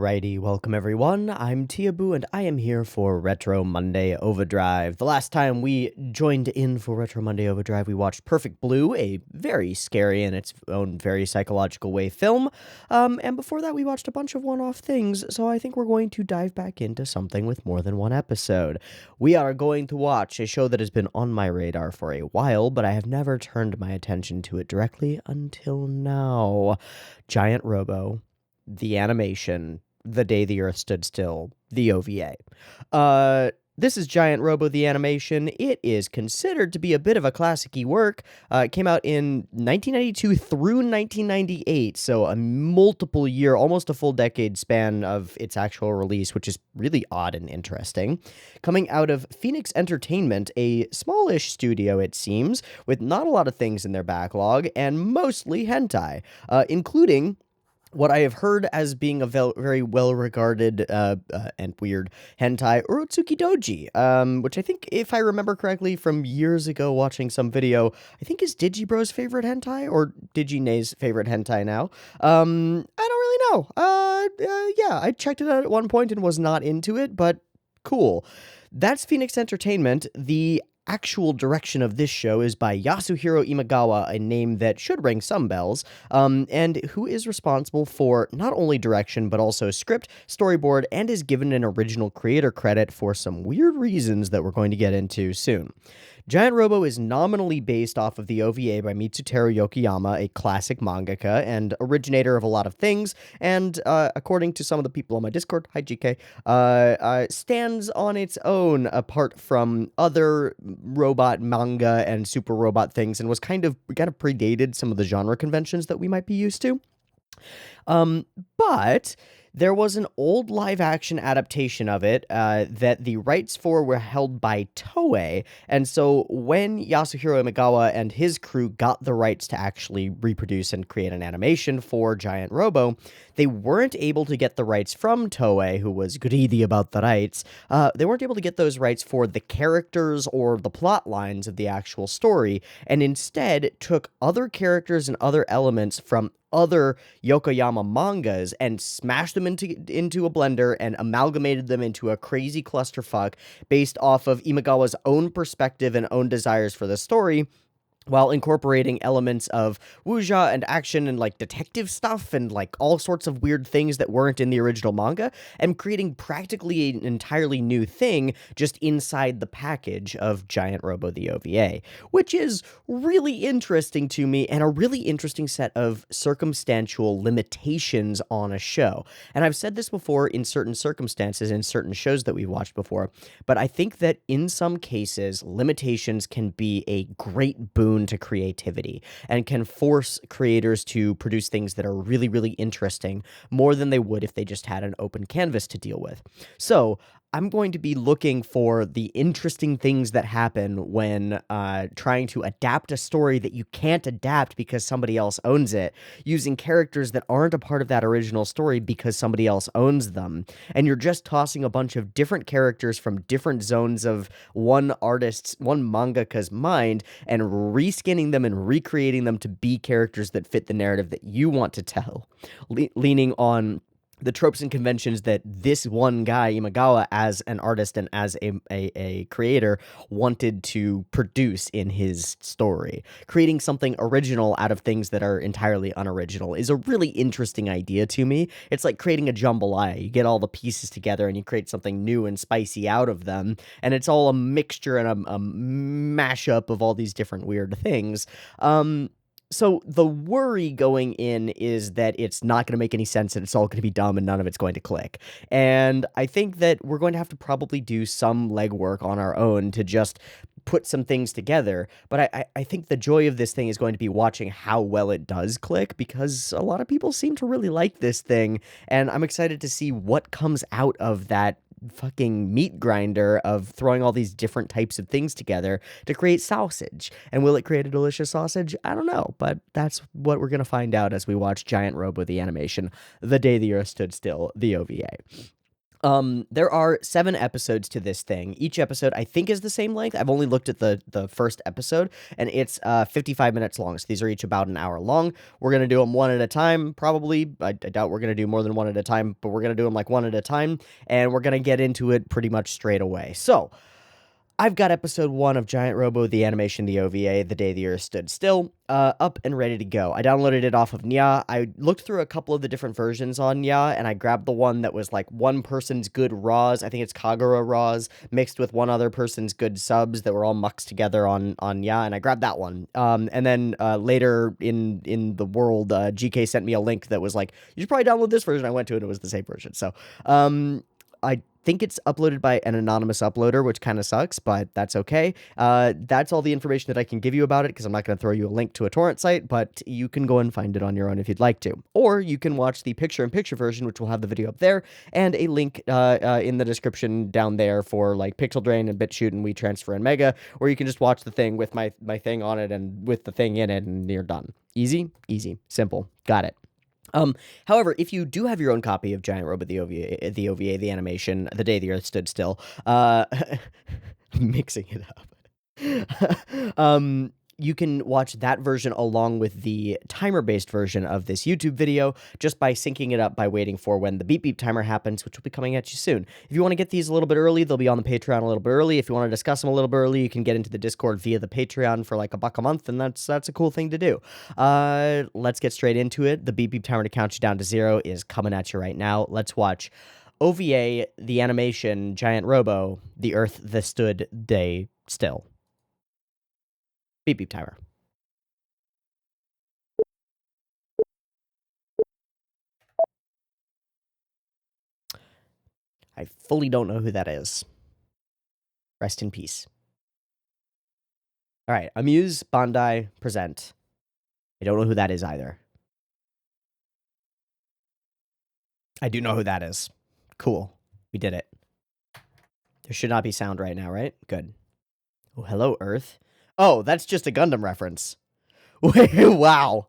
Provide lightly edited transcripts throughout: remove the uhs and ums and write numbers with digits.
Alrighty, welcome everyone. I'm Teeaboo and I am here for Retro Monday OVAdrive. The last time we joined in for Retro Monday OVAdrive, we watched Perfect Blue, a very scary in its own very psychological way film. And before that, we watched a bunch of one-off things, so I think we're going to dive back into something with more than one episode. We are going to watch a show that has been on my radar for a while, but I have never turned my attention to it directly until now. Giant Robo. The animation, The Day the Earth Stood Still, the OVA. This is Giant Robo, the animation. It is considered to be a bit of a classic-y work. It came out in 1992 through 1998, so a multiple year, almost a full decade span of its actual release, which is really odd and interesting. Coming out of Phoenix Entertainment, a smallish studio, it seems, with not a lot of things in their backlog, and mostly hentai, including what I have heard as being a very well-regarded and weird hentai, Urotsuki Doji, which I think, if I remember correctly from years ago watching some video, I think is Digibro's favorite hentai, or Digine's favorite hentai now. I don't really know. Yeah, I checked it out at one point and was not into it, but cool. That's Phoenix Entertainment. The actual direction of this show is by Yasuhiro Imagawa, a name that should ring some bells, and who is responsible for not only direction, but also script, storyboard, and is given an original creator credit for some weird reasons that we're going to get into soon. Giant Robo is nominally based off of the OVA by Mitsuteru Yokoyama, a classic mangaka and originator of a lot of things, and according to some of the people on my Discord, hi GK, stands on its own apart from other robot manga and super robot things, and was kind of predated some of the genre conventions that we might be used to. But there was an old live-action adaptation of it that the rights for were held by Toei, and so when Yasuhiro Imagawa and his crew got the rights to actually reproduce and create an animation for Giant Robo, they weren't able to get the rights from Toei, who was greedy about the rights. They weren't able to get those rights for the characters or the plot lines of the actual story, and instead took other characters and other elements from other Yokoyama mangas and smashed them into a blender and amalgamated them into a crazy clusterfuck based off of Imagawa's own perspective and own desires for the story, while incorporating elements of wuxia and action and like detective stuff and like all sorts of weird things that weren't in the original manga, and creating practically an entirely new thing just inside the package of Giant Robo the OVA, which is really interesting to me and a really interesting set of circumstantial limitations on a show. And I've said this before in certain circumstances in certain shows that we've watched before, but I think that in some cases limitations can be a great boon to creativity and can force creators to produce things that are really, really interesting more than they would if they just had an open canvas to deal with. So I'm going to be looking for the interesting things that happen when trying to adapt a story that you can't adapt because somebody else owns it, using characters that aren't a part of that original story because somebody else owns them. And you're just tossing a bunch of different characters from different zones of one mangaka's mind, and reskinning them and recreating them to be characters that fit the narrative that you want to tell, leaning on the tropes and conventions that this one guy, Imagawa, as an artist and as a creator, wanted to produce in his story. Creating something original out of things that are entirely unoriginal is a really interesting idea to me. It's like creating a jambalaya. You get all the pieces together and you create something new and spicy out of them, and it's all a mixture and a mashup of all these different weird things. So the worry going in is that it's not going to make any sense and it's all going to be dumb and none of it's going to click. And I think that we're going to have to probably do some legwork on our own to just put some things together. But I think the joy of this thing is going to be watching how well it does click, because a lot of people seem to really like this thing. And I'm excited to see what comes out of that fucking meat grinder of throwing all these different types of things together to create sausage. And will it create a delicious sausage? I don't know, but that's what we're going to find out as we watch Giant Robo the animation, The Day the Earth Stood Still, the OVA. There are 7 episodes to this thing. Each episode, I think, is the same length. I've only looked at the first episode, and it's 55 minutes long. So these are each about an hour long. We're gonna do them one at a time, probably. I doubt we're gonna do more than one at a time, but we're gonna do them like one at a time, and we're gonna get into it pretty much straight away. So I've got episode 1 of Giant Robo, the animation, the OVA, The Day the Earth Stood Still, up and ready to go. I downloaded it off of Nya. I looked through a couple of the different versions on Nya, and I grabbed the one that was like one person's good raws. I think it's Kagura raws, mixed with one other person's good subs that were all muxed together on Nya, and I grabbed that one. And then later in the world, GK sent me a link that was like, you should probably download this version. I went to it, and it was the same version. So, I think it's uploaded by an anonymous uploader, which kind of sucks, but that's okay. That's all the information that I can give you about it, because I'm not going to throw you a link to a torrent site, but you can go and find it on your own if you'd like to. Or you can watch the picture-in-picture version, which will have the video up there, and a link in the description down there for like Pixel Drain and BitChute and WeTransfer and Mega, or you can just watch the thing with my thing on it and with the thing in it, and you're done. Easy, easy, simple. Got it. However, if you do have your own copy of Giant Robo, the OVA, the animation, The Day the Earth Stood Still, mixing it up, you can watch that version along with the timer-based version of this YouTube video just by syncing it up by waiting for when the beep beep timer happens, which will be coming at you soon. If you want to get these a little bit early, they'll be on the Patreon a little bit early. If you want to discuss them a little bit early, you can get into the Discord via the Patreon for like $1 a month, and that's a cool thing to do. Let's get straight into it. The beep beep timer to count you down to 0 is coming at you right now. Let's watch OVA, the animation, Giant Robo, The Earth That Stood Day Still. Beep beep timer. I fully don't know who that is. Rest in peace. All right, Amuse Bandai present. I don't know who that is either. I do know who that is. Cool. We did it. There should not be sound right now, right? Good. Oh, hello, Earth. Oh, that's just a Gundam reference. Wait, wow.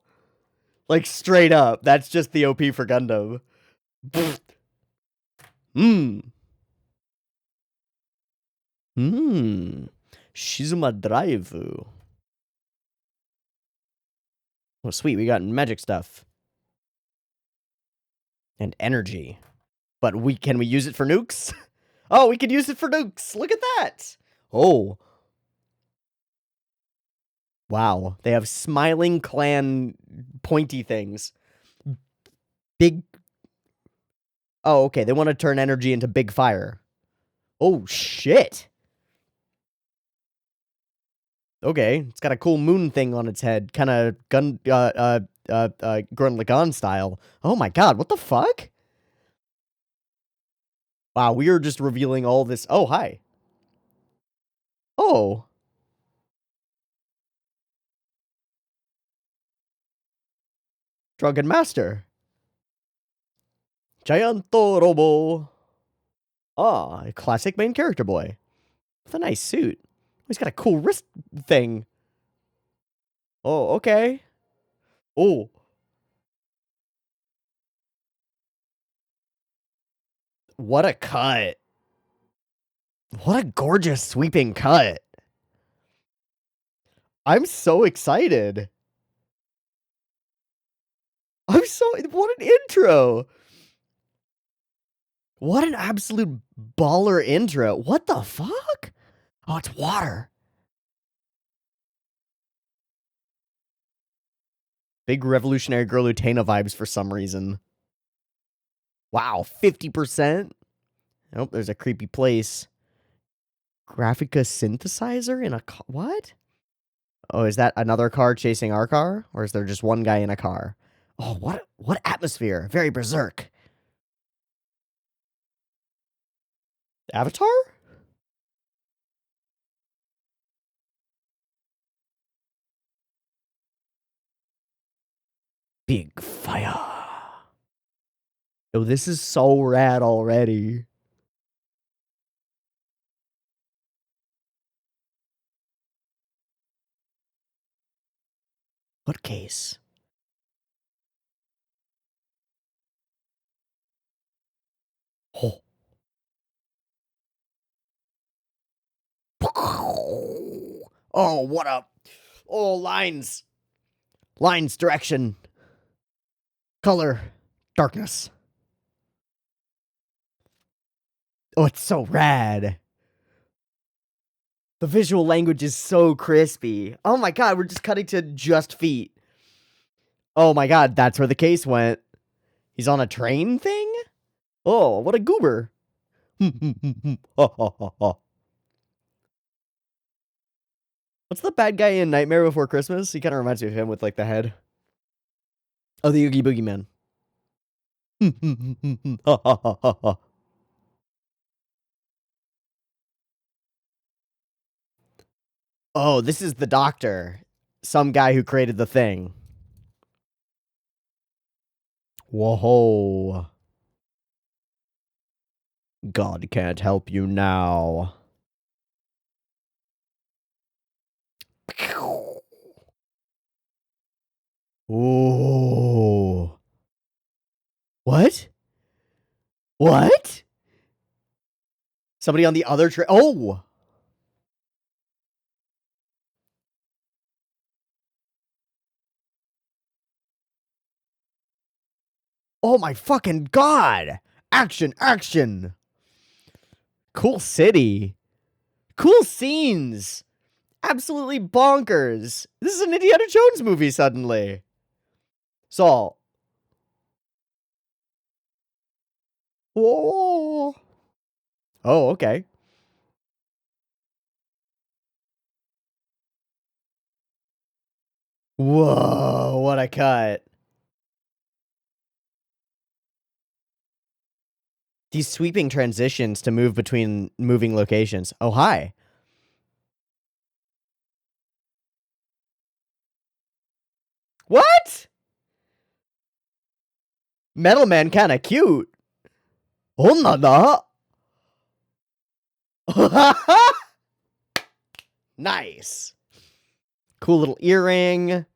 Like, straight up. That's just the OP for Gundam. Shizuma Drive. Oh, sweet. We got magic stuff. And energy. But can we use it for nukes? Oh, we can use it for nukes. Look at that. Oh. Wow. They have smiling clan pointy things. Big. Oh, okay. They want to turn energy into big fire. Oh, shit. Okay. It's got a cool moon thing on its head. Kind of Gurren Lagann style. Oh my god. What the fuck? Wow. We are just revealing all this. Oh, hi. Oh. Drunken Master. Gianto Robo. Ah, a classic main character boy. With a nice suit. He's got a cool wrist thing. Oh, okay. Oh. What a cut. What a gorgeous sweeping cut. I'm so excited. What an intro. What an absolute baller intro. What the fuck? Oh, it's water. Big Revolutionary Girl Utena vibes for some reason. Wow, 50%? Nope, there's a creepy place. Graphica synthesizer in a car? What? Oh, is that another car chasing our car? Or is there just one guy in a car? Oh, what atmosphere. Very berserk. Avatar? Big fire. Oh, this is so rad already. What case? Oh. Oh, what up? Oh, lines. Lines, direction. Color. Darkness. Oh, it's so rad. The visual language is so crispy. Oh my god, we're just cutting to just feet. Oh my god, that's where the case went. He's on a train thing? Oh, what a goober. What's the bad guy in Nightmare Before Christmas? He kind of reminds me of him with, like, the head. Oh, the Oogie Boogie Man. Oh, this is the doctor. Some guy who created the thing. Whoa. God can't help you now. Ooh. What? What? Somebody on the other train. Oh! Oh my fucking god! Action, action! Cool city. Cool scenes. Absolutely bonkers. This is an Indiana Jones movie suddenly. Saul. Whoa. Oh, okay. Whoa, what a cut. These sweeping transitions to move between moving locations. Oh, hi. What? Metal Man kinda cute. Oh, no. Nice. Cool little earring.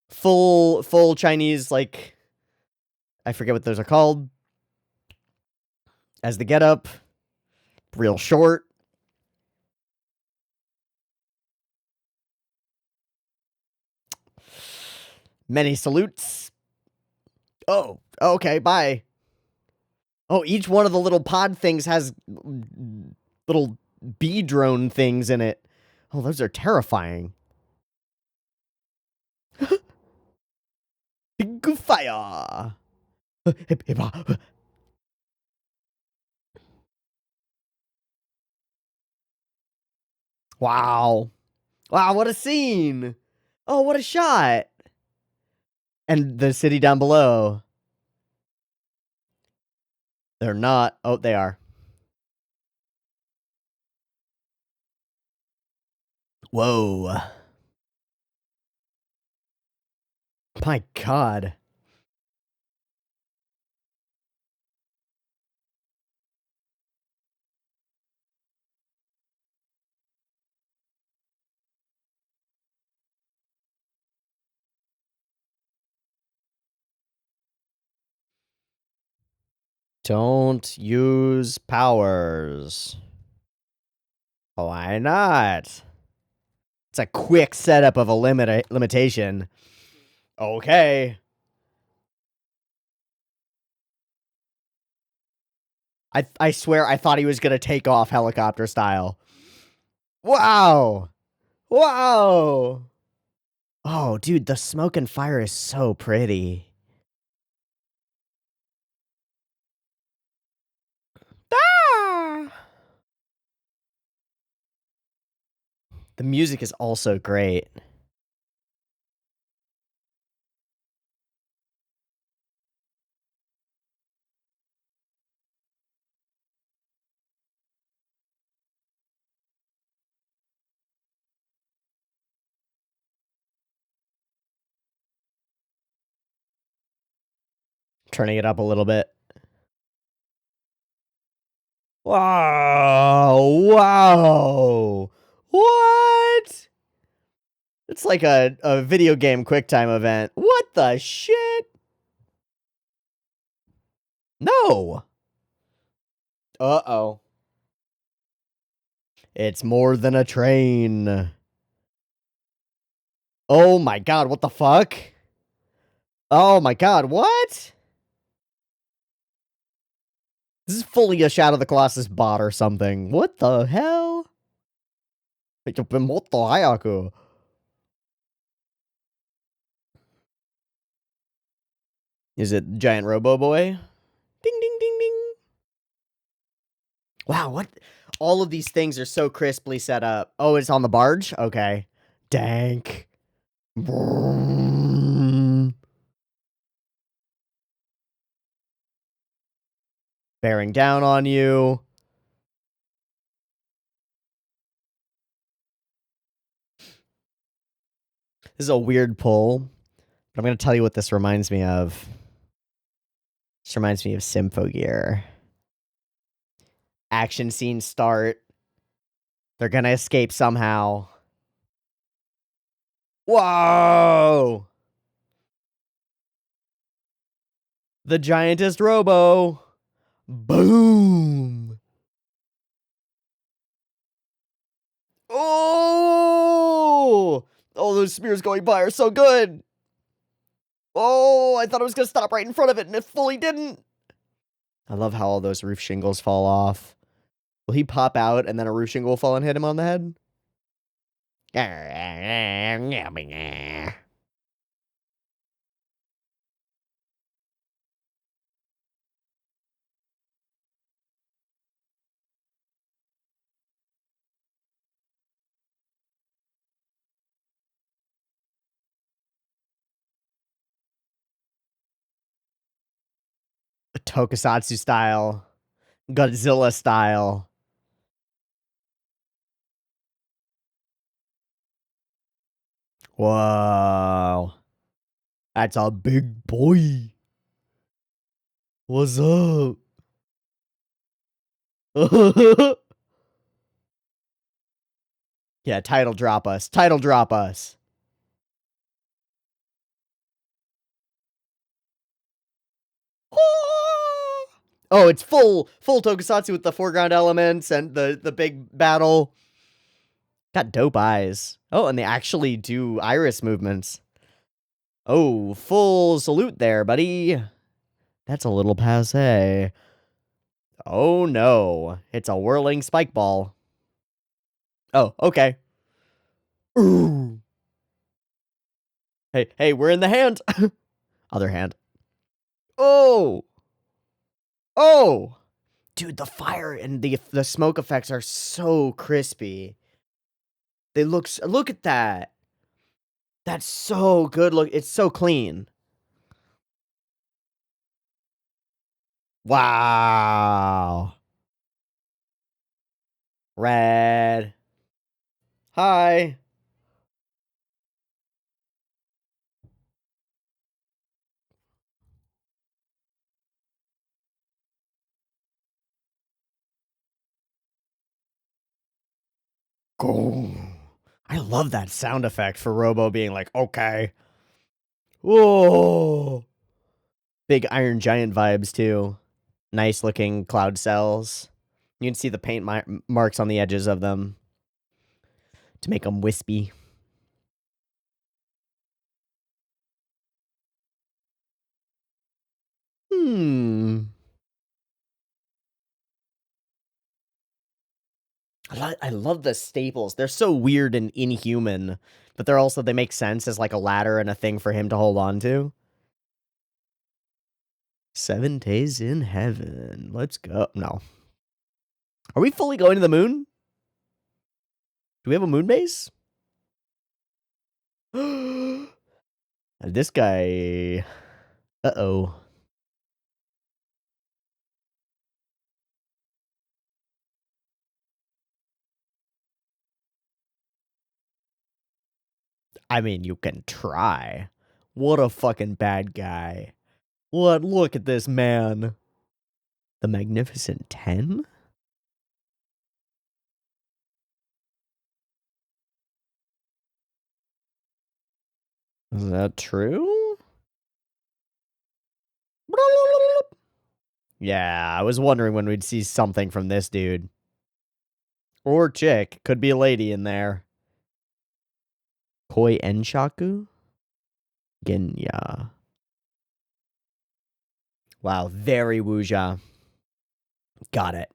Full Chinese, like, I forget what those are called. As the getup. Real short. Many salutes. Oh, okay, bye. Oh, each one of the little pod things has little bee drone things in it. Oh, those are terrifying. Big fire. Wow. Wow, what a scene. Oh, what a shot. And the city down below. They're not. Oh, they are. Whoa. My god. Don't use powers. Why not? It's a quick setup of a limitation. Okay. I swear I thought he was gonna take off helicopter style. Wow. Wow. Oh, dude, the smoke and fire is so pretty. Ah! The music is also great. Turning it up a little bit. Wow. Wow. What? It's like a video game QuickTime event. What the shit? No. Uh-oh. It's more than a train. Oh my god, what the fuck? Oh my god, what? This is fully a Shadow of the Colossus bot or something. What the hell? Is it Giant Robo Boy? Ding, ding, ding, ding. Wow, what? All of these things are so crisply set up. Oh, it's on the barge? Okay. Dank. Bearing down on you. This is a weird pull, but I'm going to tell you what this reminds me of. This reminds me of Symphogear. Action scene start. They're going to escape somehow. Whoa! The giantest Robo. Boom! Oh! Oh, those spears going by are so good! Oh, I thought it was going to stop right in front of it, and it fully didn't. I love how all those roof shingles fall off. Will he pop out, and then a roof shingle will fall and hit him on the head? Tokusatsu style. Godzilla style. Whoa. That's a big boy. What's up? Yeah, title drop us. Title drop us. Oh, it's full tokusatsu with the foreground elements and the big battle. Got dope eyes. Oh, and they actually do iris movements. Oh, full salute there, buddy. That's a little passé. Oh no, it's a whirling spike ball. Oh, okay. Ooh. Hey, we're in the hand. Other hand. Oh. Oh. Dude, the fire and the smoke effects are so crispy. They look at that. That's so good. Look, it's so clean. Wow. Red. Hi. Go. I love that sound effect for Robo being like, okay. Whoa. Big Iron Giant vibes, too. Nice looking cloud cells. You can see the paint marks on the edges of them to make them wispy. I love the staples. They're so weird and inhuman, but they make sense as like a ladder and a thing for him to hold on to. 7 days in heaven. Let's go. No. Are we fully going to the moon? Do we have a moon base? This guy. Uh-oh. I mean, you can try. What a fucking bad guy. What? Look at this man. The Magnificent 10? Is that true? Yeah, I was wondering when we'd see something from this dude. Or chick. Could be a lady in there. Koi Enshaku? Genya. Wow, very wuxia. Got it.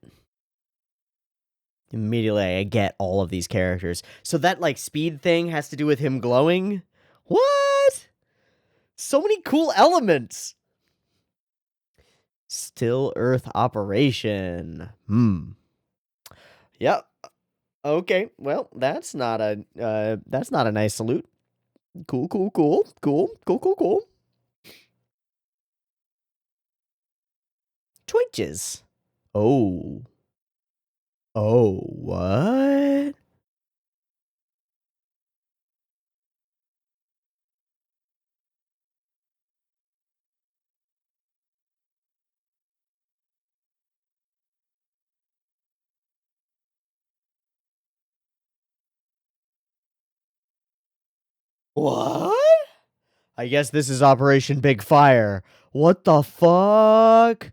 Immediately, I get all of these characters. So that, like, speed thing has to do with him glowing? What? So many cool elements. Still Earth operation. Yep. Okay. Well, that's not a nice salute. Cool. Twitches. Oh. Oh, what? What? I guess this is Operation Big Fire. What the fuck?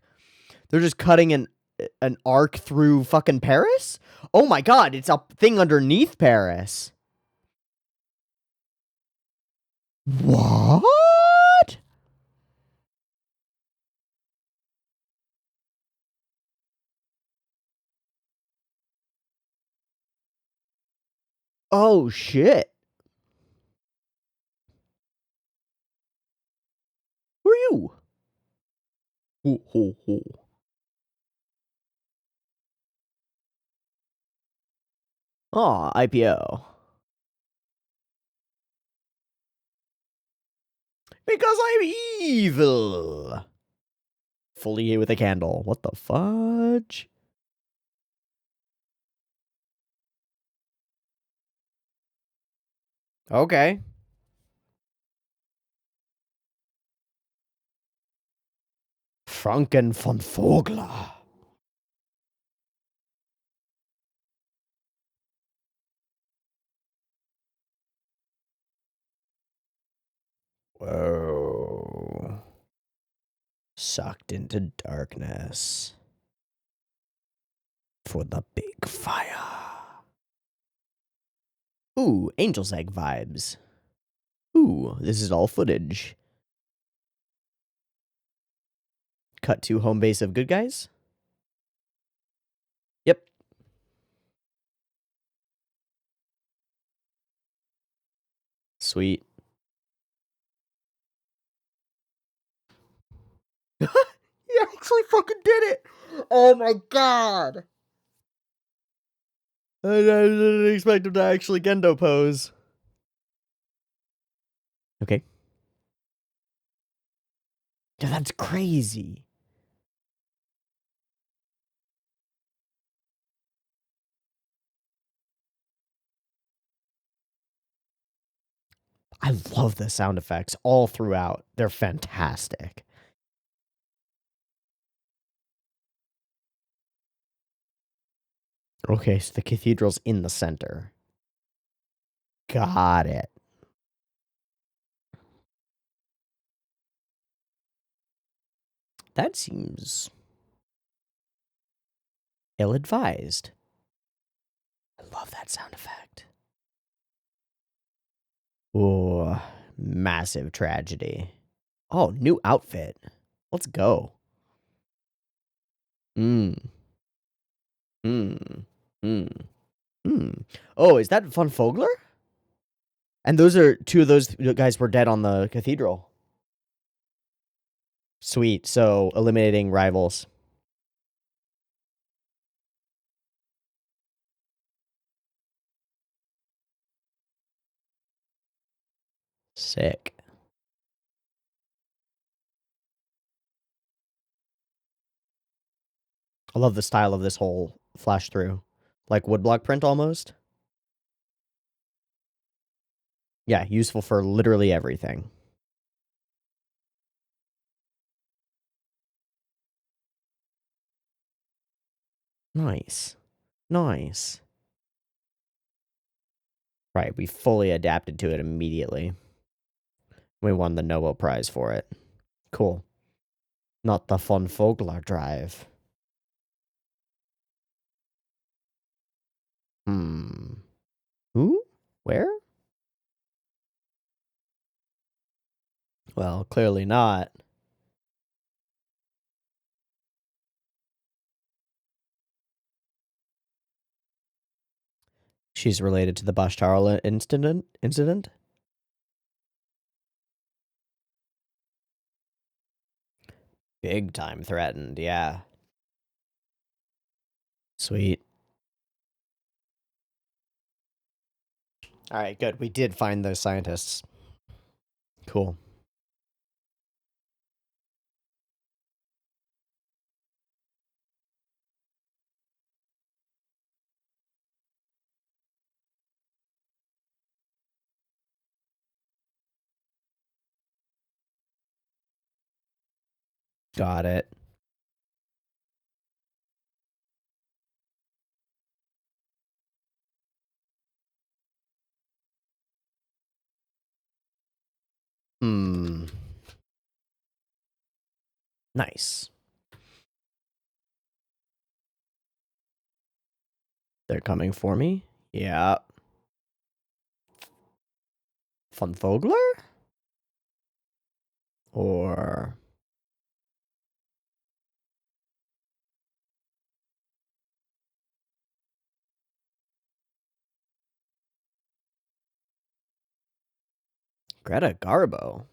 They're just cutting an arc through fucking Paris? Oh my god, it's a thing underneath Paris. What? Oh shit. Who are you? Ho. Aw, IPO. Because I'm evil. Fully with a candle. What the fudge? Okay. Franken von Vogler. Whoa. Sucked into darkness. For the big fire. Ooh, Angel's Egg vibes. Ooh, this is all footage. Cut to home base of good guys? Yep. Sweet. He actually fucking did it! Oh my god! I didn't expect him to actually Gendo pose. Okay. Yeah, that's crazy. I love the sound effects all throughout. They're fantastic. Okay, so the cathedral's in the center. Got it. That seems ill-advised. I love that sound effect. Ooh, massive tragedy. Oh, new outfit. Let's go. Mm. Oh, is that Von Fogler? And those are two of those guys were dead on the cathedral. Sweet. So eliminating rivals. Sick. I love the style of this whole flash through. Like woodblock print almost. Yeah, useful for literally everything. Nice. Nice. Right, we fully adapted to it immediately. We won the Nobel Prize for it. Cool. Not the von Vogler drive. Who? Where? Well, clearly not. She's related to the Bashtar incident? Big time threatened, yeah. Sweet. All right, good. We did find those scientists. Cool. Got it. Nice. They're coming for me? Yeah. Von Vogler? Or... Greta Garbo?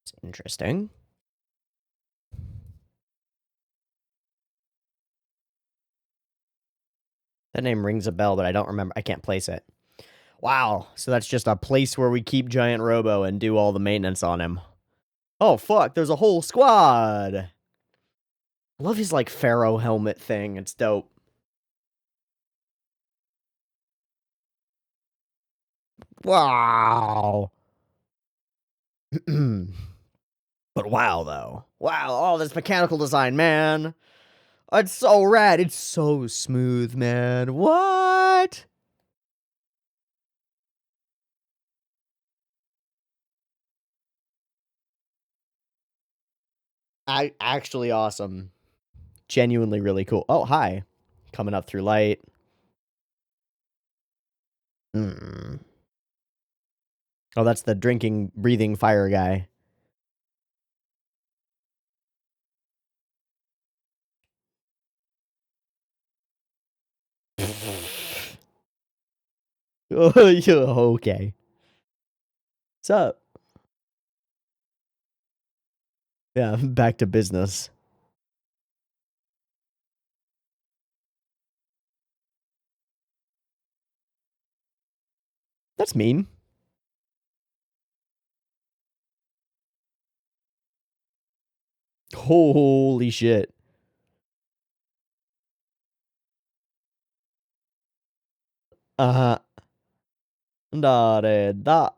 It's interesting. That name rings a bell, but I don't remember. I can't place it. Wow. So that's just a place where we keep Giant Robo and do all the maintenance on him. Oh, fuck. There's a whole squad. I love his, like, pharaoh helmet thing. It's dope. Wow. But wow, though. Wow, all this mechanical design, man. It's so rad. It's so smooth, man. What? Actually awesome. Genuinely really cool. Oh, hi. Coming up through light. Oh, that's the drinking, breathing fire guy. Okay. What's up? Yeah, back to business. That's mean. Holy shit. Uh-huh. Da.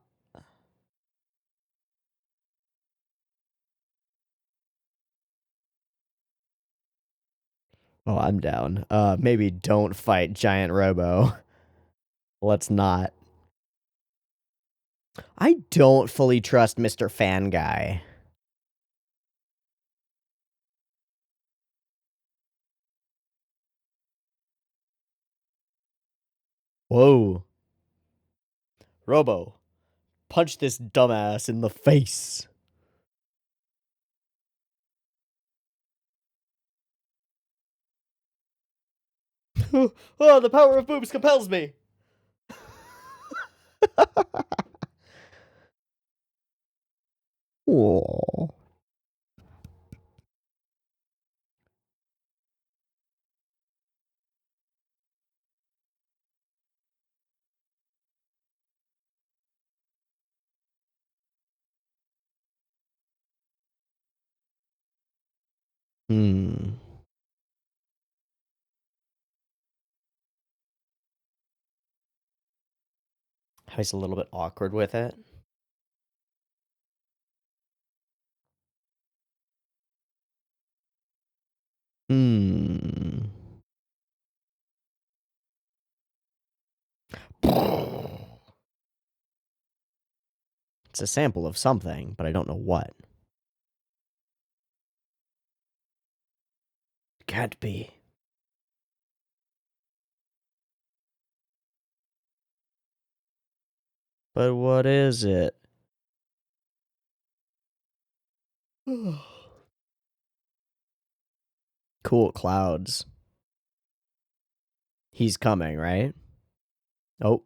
Oh, I'm down. Maybe don't fight Giant Robo. Let's not. I don't fully trust Mr. Fan Guy. Whoa. Robo, punch this dumbass in the face. Oh, the power of boobs compels me. Aww. Hmm. He's a little bit awkward with it. Hmm. It's a sample of something, but I don't know what. Can't be. But what is it? Cool clouds. He's coming, right? Oh.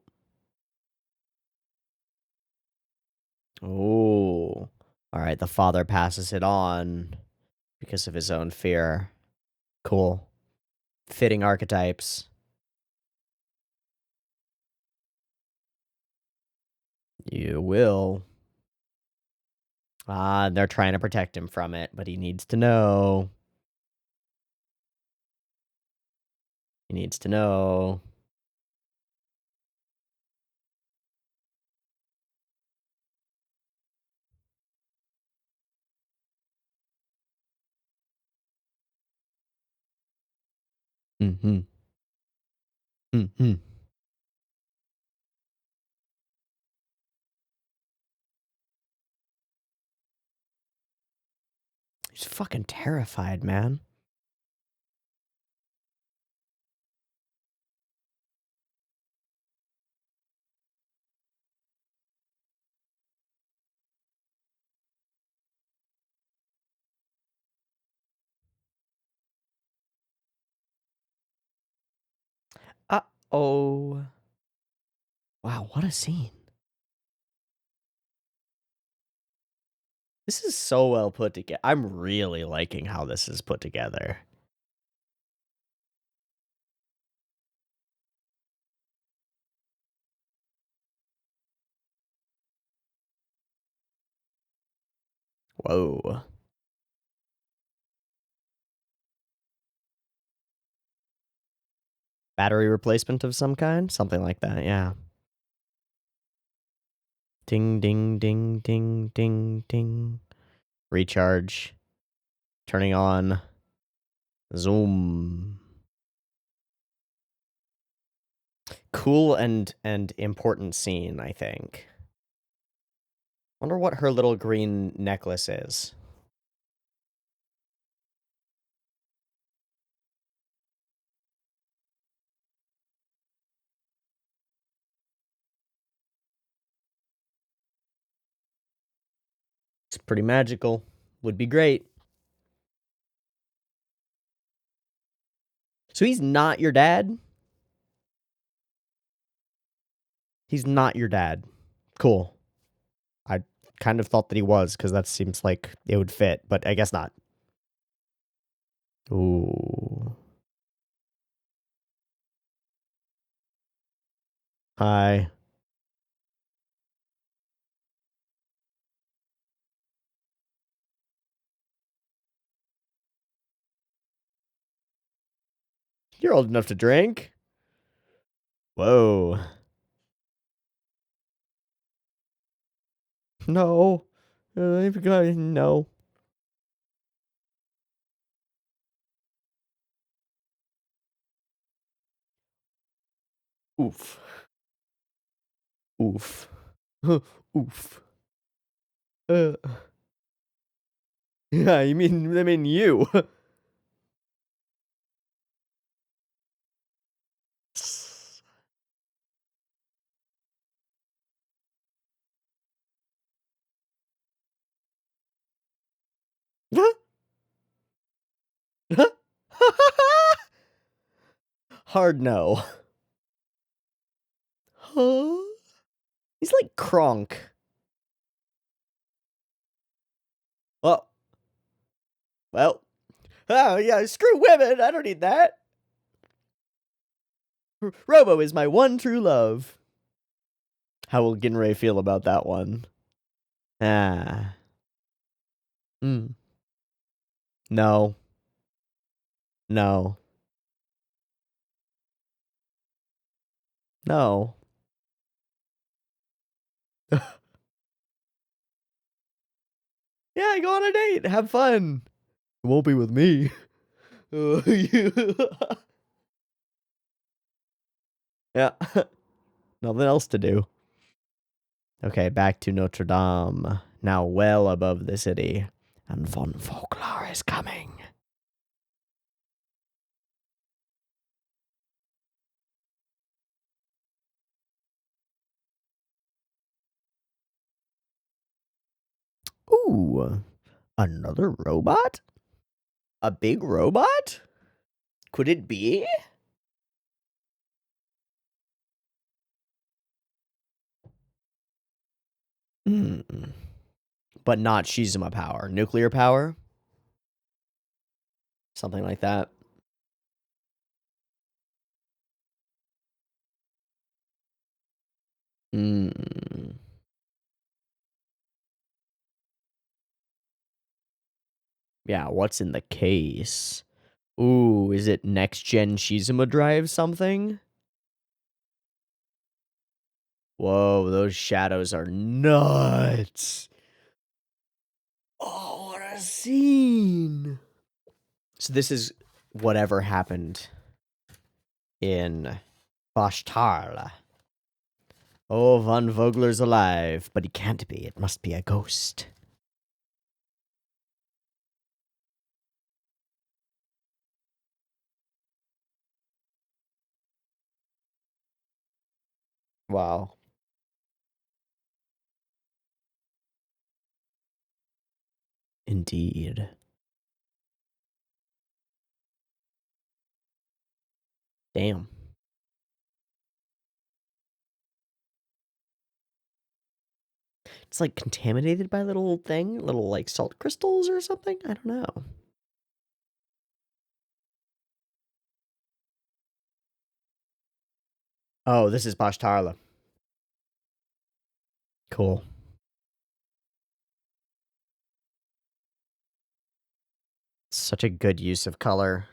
Oh. All right, the father passes it on because of his own fear. Cool. Fitting archetypes. You will. Ah, they're trying to protect him from it, but he needs to know. He needs to know. Mm-hmm. Mm-hmm. He's fucking terrified, man. Uh-oh. Wow, what a scene. This is so well put together. I'm really liking how this is put together. Whoa. Battery replacement of some kind? Something like that, yeah. Ding, ding, ding, ding, ding, ding. Recharge. Turning on. Zoom. Cool and important scene, I think. Wonder what her little green necklace is. It's pretty magical. Would be great. So he's not your dad? He's not your dad. Cool. I kind of thought that he was, because that seems like it would fit, but I guess not. Ooh. Hi. You're old enough to drink. Whoa. No. No. Oof. Oof. Oof. Uh, yeah, I mean you. Hard no. Huh? He's like Kronk. Oh, well. Oh, yeah, screw women. I don't need that. Robo is my one true love. How will Ginray feel about that one? Ah. Mm. No. No. No. Yeah, go on a date. Have fun. It won't be with me. Yeah. Nothing else to do. Okay, back to Notre Dame. Now well above the city. And Von Folklore is coming. Ooh, another robot? A big robot? Could it be? Hmm. But not Shizuma power. Nuclear power? Something like that. Hmm. Yeah, what's in the case? Ooh, is it next gen Shizuma drive something? Whoa, those shadows are nuts. Oh, what a scene. So this is whatever happened in Bashtarla. Oh, Von Vogler's alive, but he can't be. It must be a ghost. Wow. Indeed. Damn. It's like contaminated by little thing, little like salt crystals or something. I don't know. Oh, this is Bashtarla. Cool. Such a good use of color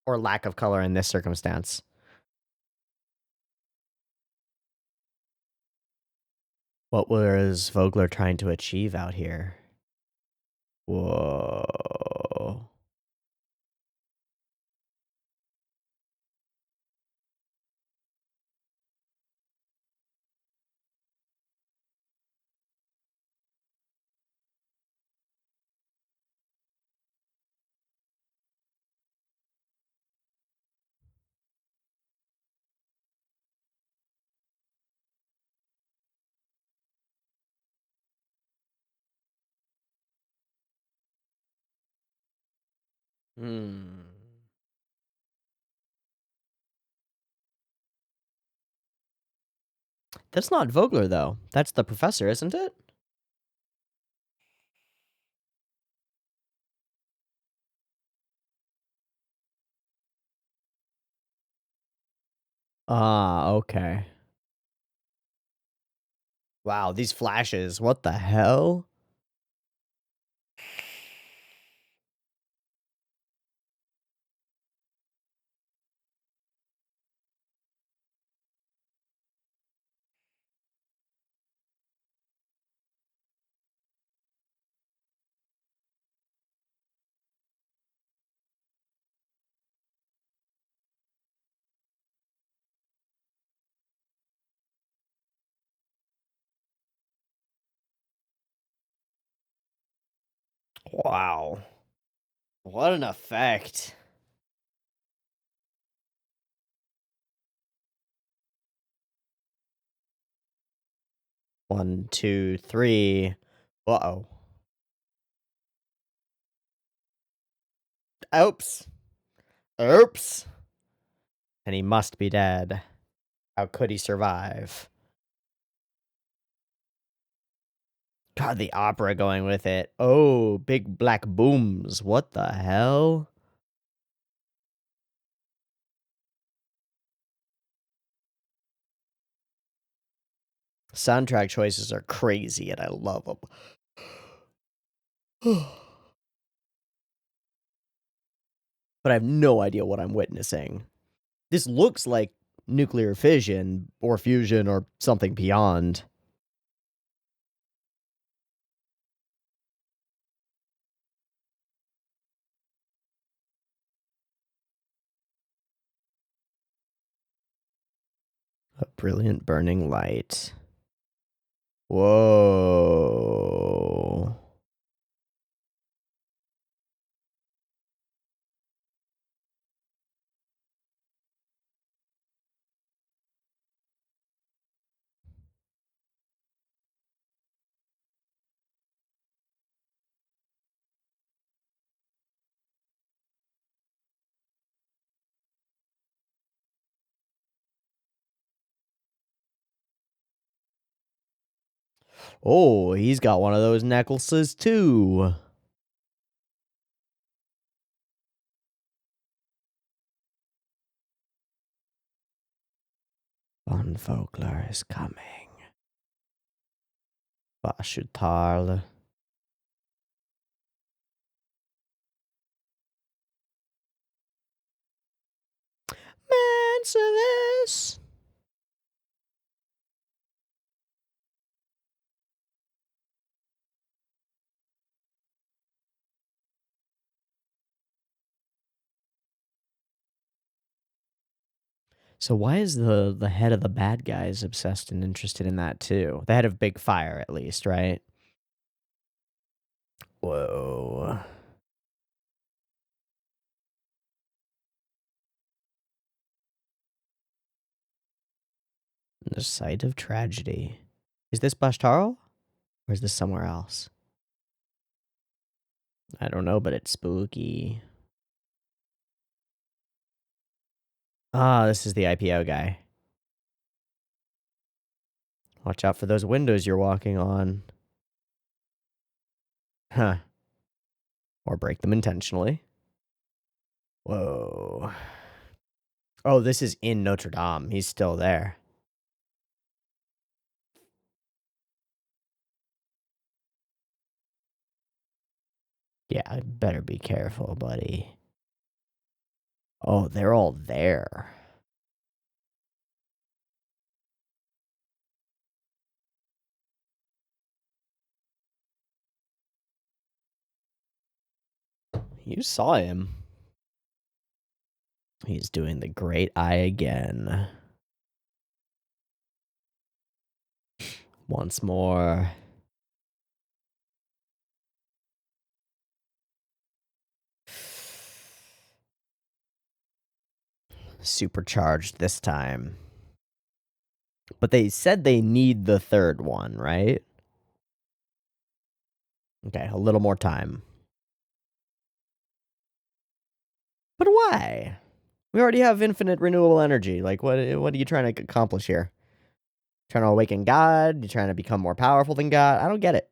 or lack of color in this circumstance. What was Vogler trying to achieve out here? Whoa. Hmm. That's not Vogler, though. That's the professor, isn't it? Ah, okay. Wow, these flashes. What the hell? Wow. What an effect. 1, 2, 3. Uh-oh. Oops. Oops. And he must be dead. How could he survive? God, the opera going with it. Oh, big black booms. What the hell? Soundtrack choices are crazy, and I love them. But I have no idea what I'm witnessing. This looks like nuclear fission or fusion or something beyond. A brilliant burning light. Whoa. Oh, he's got one of those necklaces too. Von Vogler is coming. Vashutarl. Answer this. So why is the head of the bad guys obsessed and interested in that too? The head of Big Fire, at least, right? Whoa. The site of tragedy. Is this Bashtarl? Or is this somewhere else? I don't know, but it's spooky. Ah, this is the IPO guy. Watch out for those windows you're walking on. Huh. Or break them intentionally. Whoa. Oh, this is in Notre Dame. He's still there. Yeah, better be careful, buddy. Oh, they're all there. You saw him. He's doing the great eye again. Once more. Supercharged this time. But they said they need the third one, right? Okay, a little more time. But why? We already have infinite renewable energy. Like, what are you trying to accomplish here? Trying to awaken God? You trying to become more powerful than God? I don't get it.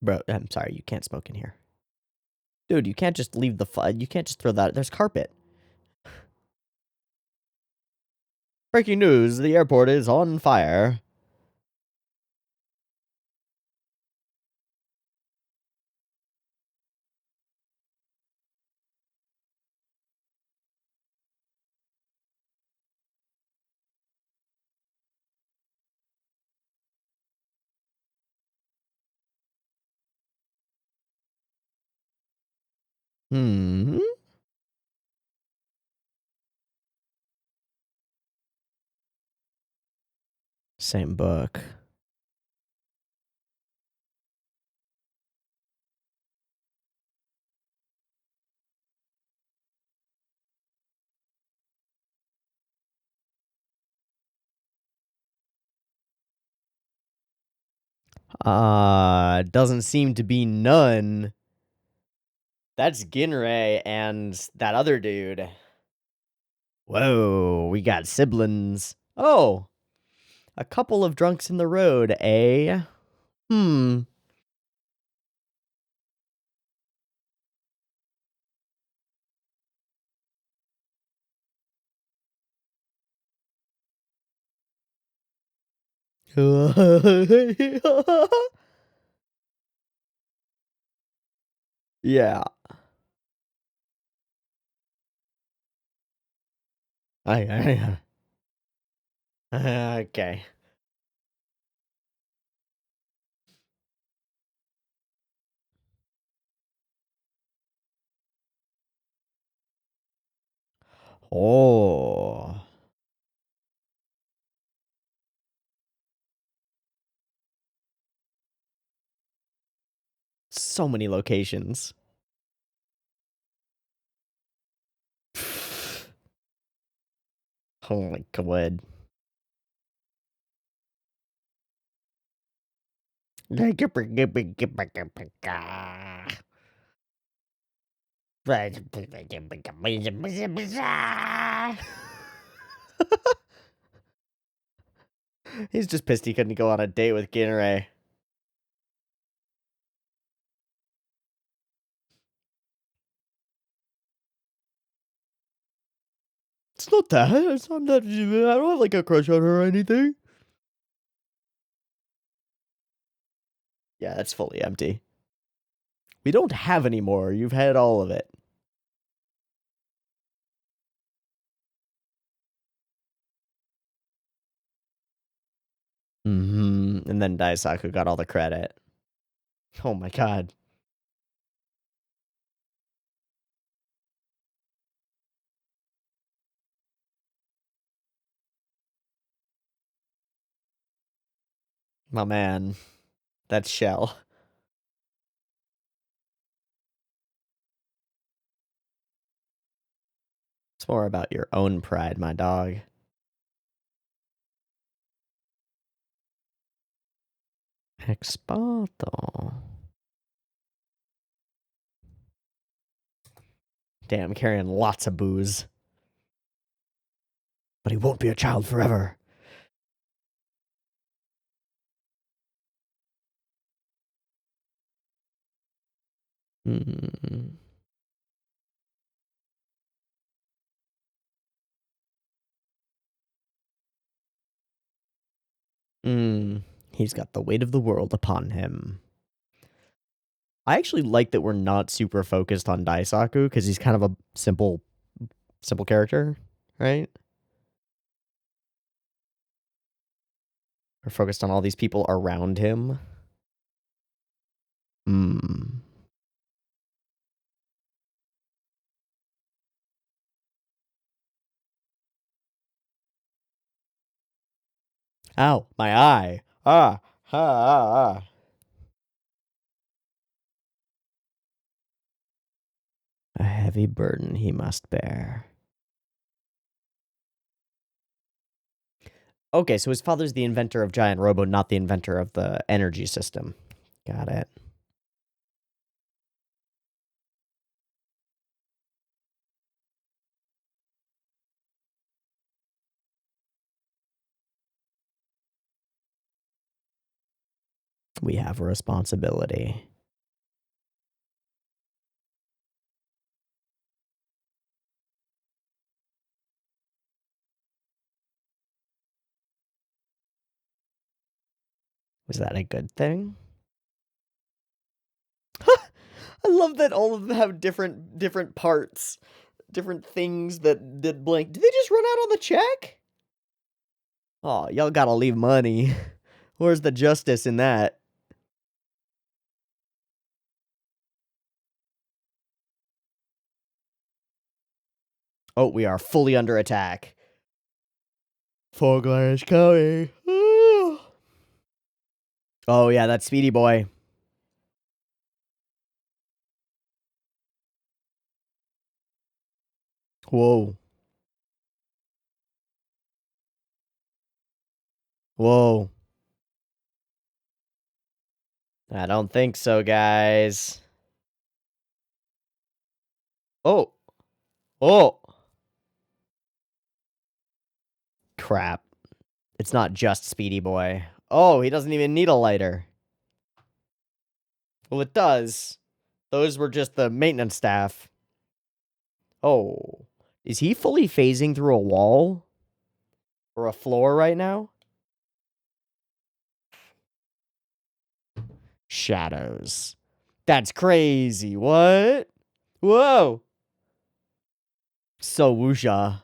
Bro, I'm sorry, you can't smoke in here. Dude, you can't just leave the you can't just throw that. There's carpet. Breaking news, the airport is on fire. Hmm. Same book. Doesn't seem to be none. That's Ginray and that other dude. Whoa, we got siblings. Oh, a couple of drunks in the road, eh? Hmm. Yeah. Okay. Oh. So many locations. Oh my god. He's just pissed he couldn't go on a date with Ginray. It's not that. It's not that. I don't have like a crush on her or anything. Yeah, that's fully empty. We don't have any more. You've had all of it. And then Daisaku got all the credit. Oh my god. My man. That's Shell. It's more about your own pride, my dog. Expato. Damn, carrying lots of booze. But he won't be a child forever. He's got the weight of the world upon him. I actually like that we're not super focused on Daisaku because he's kind of a simple character, right? We're focused on all these people around him. Ow, my eye. Ah. A heavy burden he must bear. Okay, so his father's the inventor of Giant Robo, not the inventor of the energy system. Got it. We have a responsibility. Was that a good thing? I love that all of them have different parts, different things that blink. Did they just run out on the check? Oh, y'all gotta leave money. Where's the justice in that? Oh, we are fully under attack. Fogler is coming. Oh yeah, that's Speedy Boy. Whoa. Whoa. I don't think so, guys. Oh. Oh. Crap. It's not just Speedy Boy. Oh, he doesn't even need a lighter. Well, it does. Those were just the maintenance staff. Oh. Is he fully phasing through a wall? Or a floor right now? Shadows. That's crazy. What? Whoa. So Wuxia.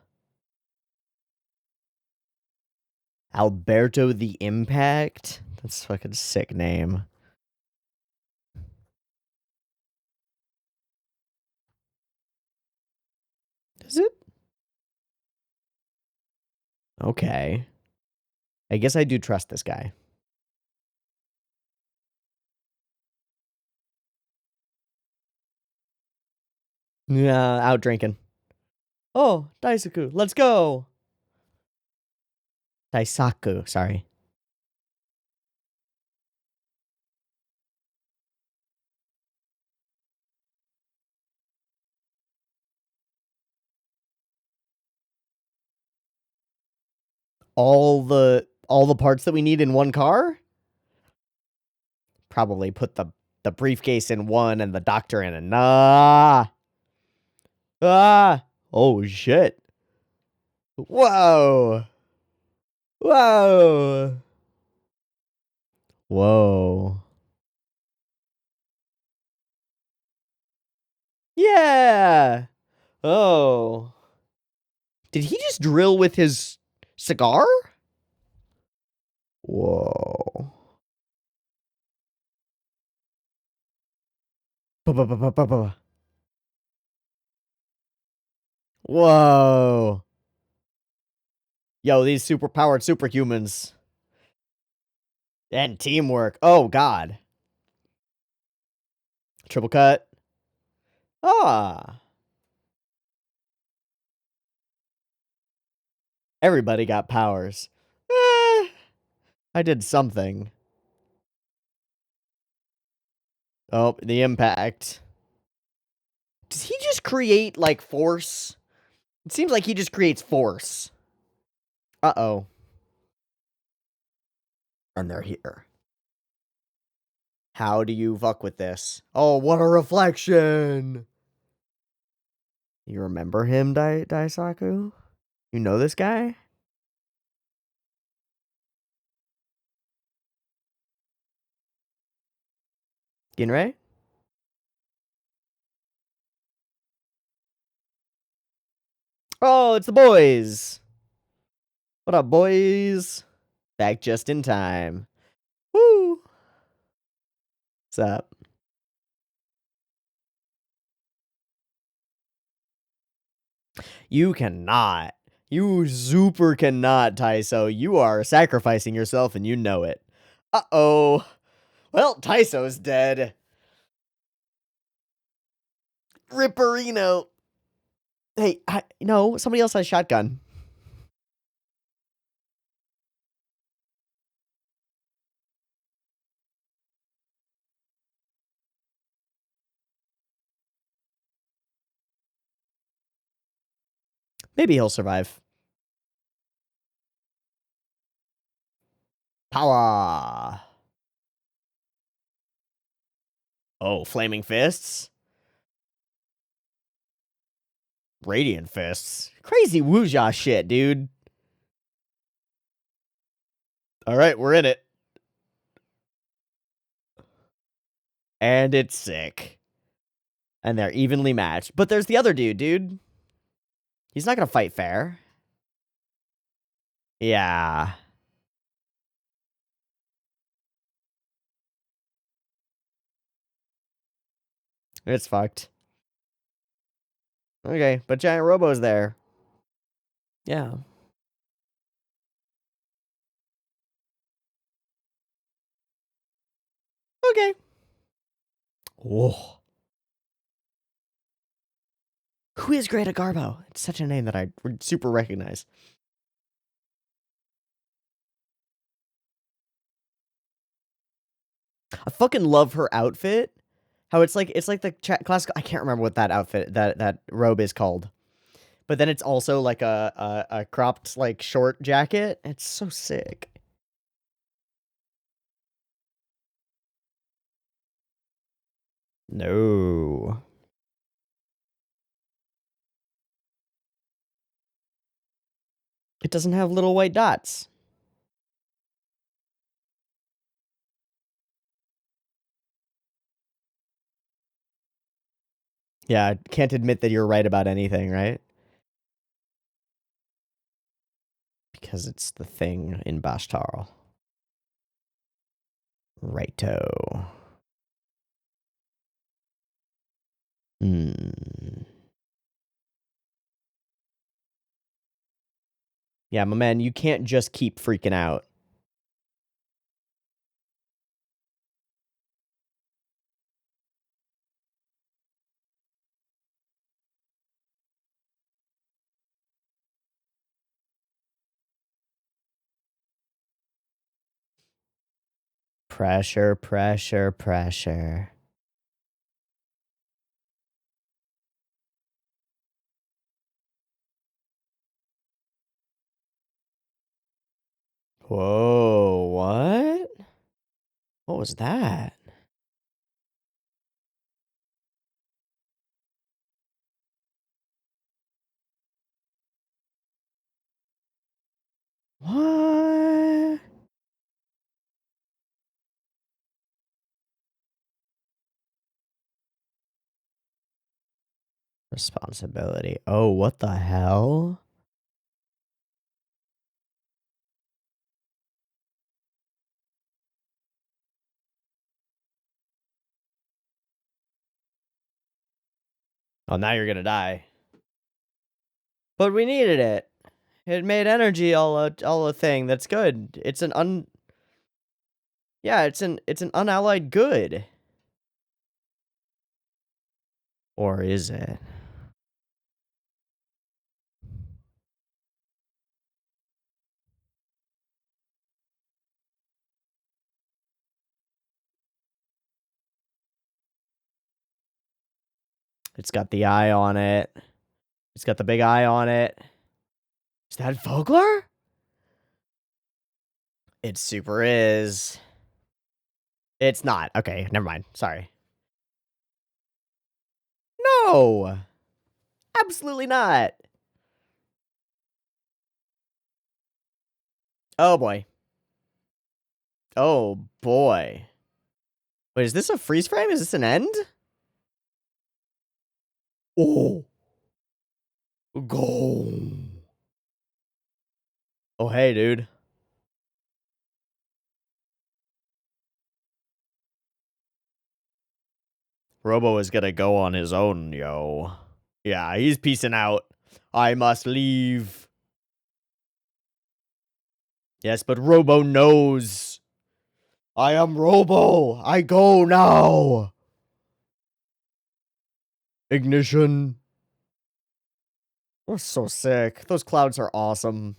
Alberto the Impact? That's a fucking sick name. Is it? Okay. I guess I do trust this guy. Yeah, out drinking. Oh, Daisaku, let's go. Daisaku, sorry. All the all the parts that we need in one car? Probably put the briefcase in one and the doctor in another. Ah! Oh, shit. Whoa! Whoa! Whoa. Yeah! Oh. Did he just drill with his cigar? Whoa. Whoa. Yo, these superpowered superhumans. And teamwork. Oh, God. Triple cut. Ah. Everybody got powers. I did something. Oh, the impact. Does he just create, like, force? It seems like he just creates force. Uh-oh. And they're here. How do you fuck with this? Oh, what a reflection! You remember him, Daisaku? You know this guy? Ginrei? Oh, it's the boys! What up, boys? Back just in time. Woo! What's up? You cannot. You super cannot, Taiso. You are sacrificing yourself and you know it. Uh-oh. Well, Taiso's dead. Ripperino. Hey, no, somebody else has a shotgun. Maybe he'll survive. Power. Oh, flaming fists? Radiant fists. Crazy Wuja shit, dude. Alright, we're in it. And it's sick. And they're evenly matched. But there's the other dude. He's not gonna fight fair. Yeah. It's fucked. Okay, but Giant Robo's there. Yeah. Okay. Whoa. Who is Greta Garbo? It's such a name that I super recognize. I fucking love her outfit. How it's like the classical. I can't remember what that outfit that robe is called, but then it's also like a cropped like short jacket. It's so sick. No. It doesn't have little white dots. Yeah, I can't admit that you're right about anything, right? Because it's the thing in Bashtar. Righto. Hmm. Yeah, my man, you can't just keep freaking out. Pressure, pressure, pressure. Whoa, what? What was that? What? Responsibility. Oh, what the hell? Oh, now you're gonna die. But we needed it. It made energy all a thing. That's good. It's an yeah, it's an unallied good. Or is it? It's got the eye on it. It's got the big eye on it. Is that Vogler? It super is. It's not. Okay, never mind. Sorry. No! Absolutely not. Oh boy. Oh boy. Wait, is this a freeze frame? Is this an end? Oh. Go. Oh, hey, dude. Robo is gonna go on his own, yo. Yeah, he's peacing out. I must leave. Yes, but Robo knows. I am Robo. I go now. Ignition. We're so sick. Those clouds are awesome.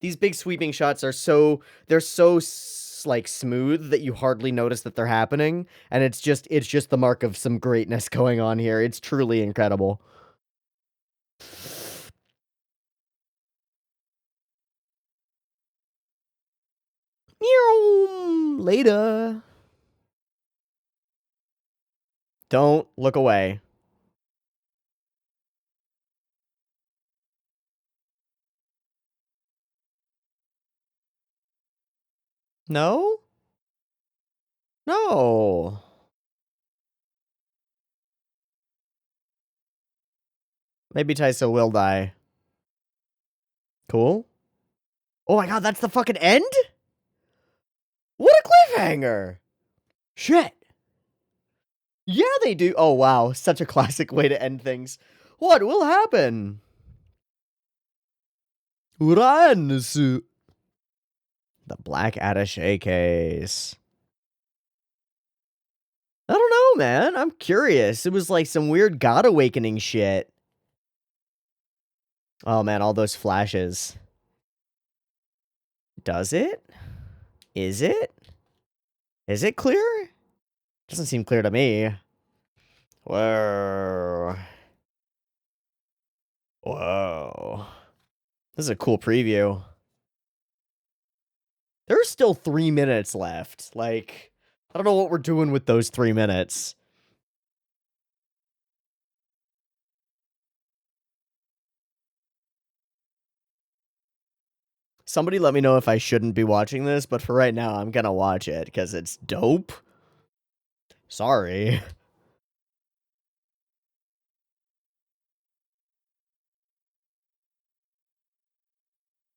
These big sweeping shots are they're so like smooth that you hardly notice that they're happening, and it's just the mark of some greatness going on here. It's truly incredible. Later. Don't look away. No? No. Maybe Tyso will die. Cool. Oh my god, that's the fucking end? What a cliffhanger! Shit. Yeah, they do. Oh wow, such a classic way to end things. What will happen? Uranus. The Black Attaché case. I don't know, man. I'm curious. It was like some weird God Awakening shit. Oh man, all those flashes. Does it? Is it? Is it clear? Doesn't seem clear to me. Whoa. Whoa. This is a cool preview. There's still 3 minutes left. Like, I don't know what we're doing with those 3 minutes. Somebody let me know if I shouldn't be watching this, but for right now, I'm gonna watch it because it's dope. Sorry.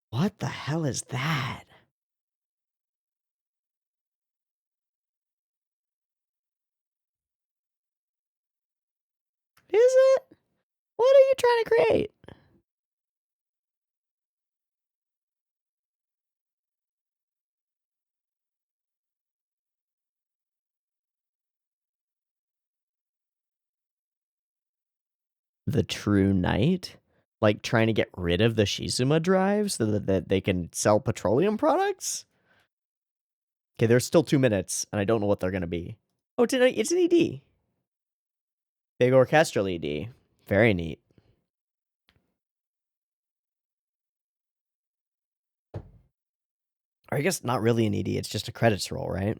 What the hell is that? Is it? What are you trying to create? The True Knight? Like trying to get rid of the Shizuma drive so that they can sell petroleum products? Okay, there's still 2 minutes, and I don't know what they're gonna be. Oh, it's an ED. Big orchestral ED. Very neat. Or I guess not really an ED, it's just a credits roll, right?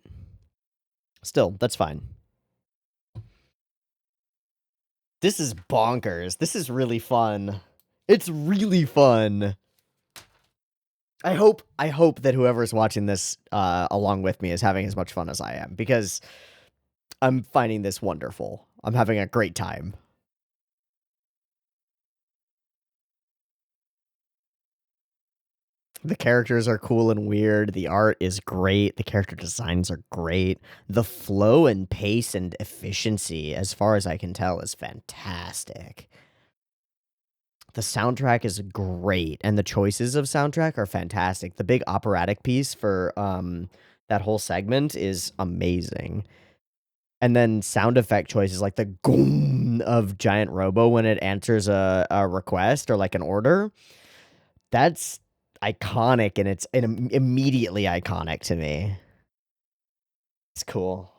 Still, that's fine. This is bonkers. This is really fun. It's really fun. I hope that whoever's watching this along with me is having as much fun as I am, because I'm finding this wonderful. I'm having a great time. The characters are cool and weird. The art is great. The character designs are great. The flow and pace and efficiency, as far as I can tell, is fantastic. The soundtrack is great, and the choices of soundtrack are fantastic. The big operatic piece for that whole segment is amazing. And then sound effect choices like the goom of Giant Robo when it answers a request or like an order. That's iconic, and it's immediately iconic to me. It's cool.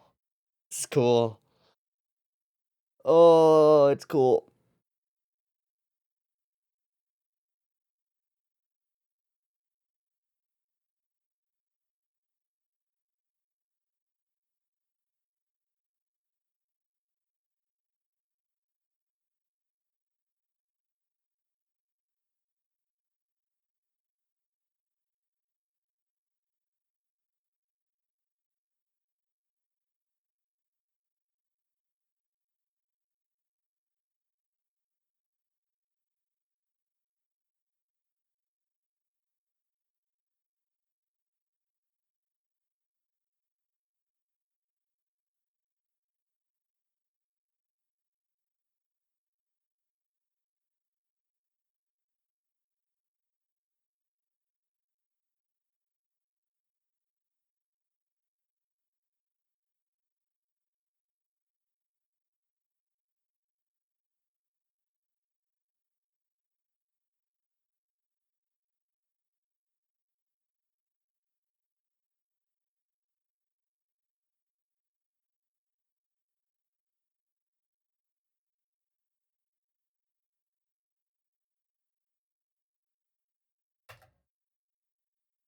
It's cool. Oh, it's cool.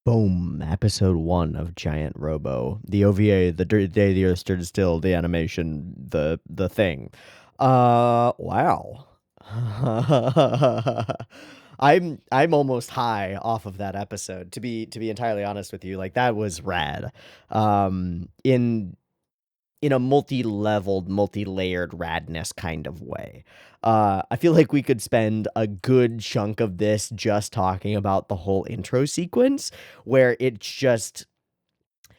Boom. Episode 1 of Giant Robo. The OVA, the day the Earth stood still, the animation, the thing. Wow. I'm almost high off of that episode, to be entirely honest with you. Like, that was rad. In a multi-leveled, multi-layered radness kind of way. I feel like we could spend a good chunk of this just talking about the whole intro sequence, where it's just,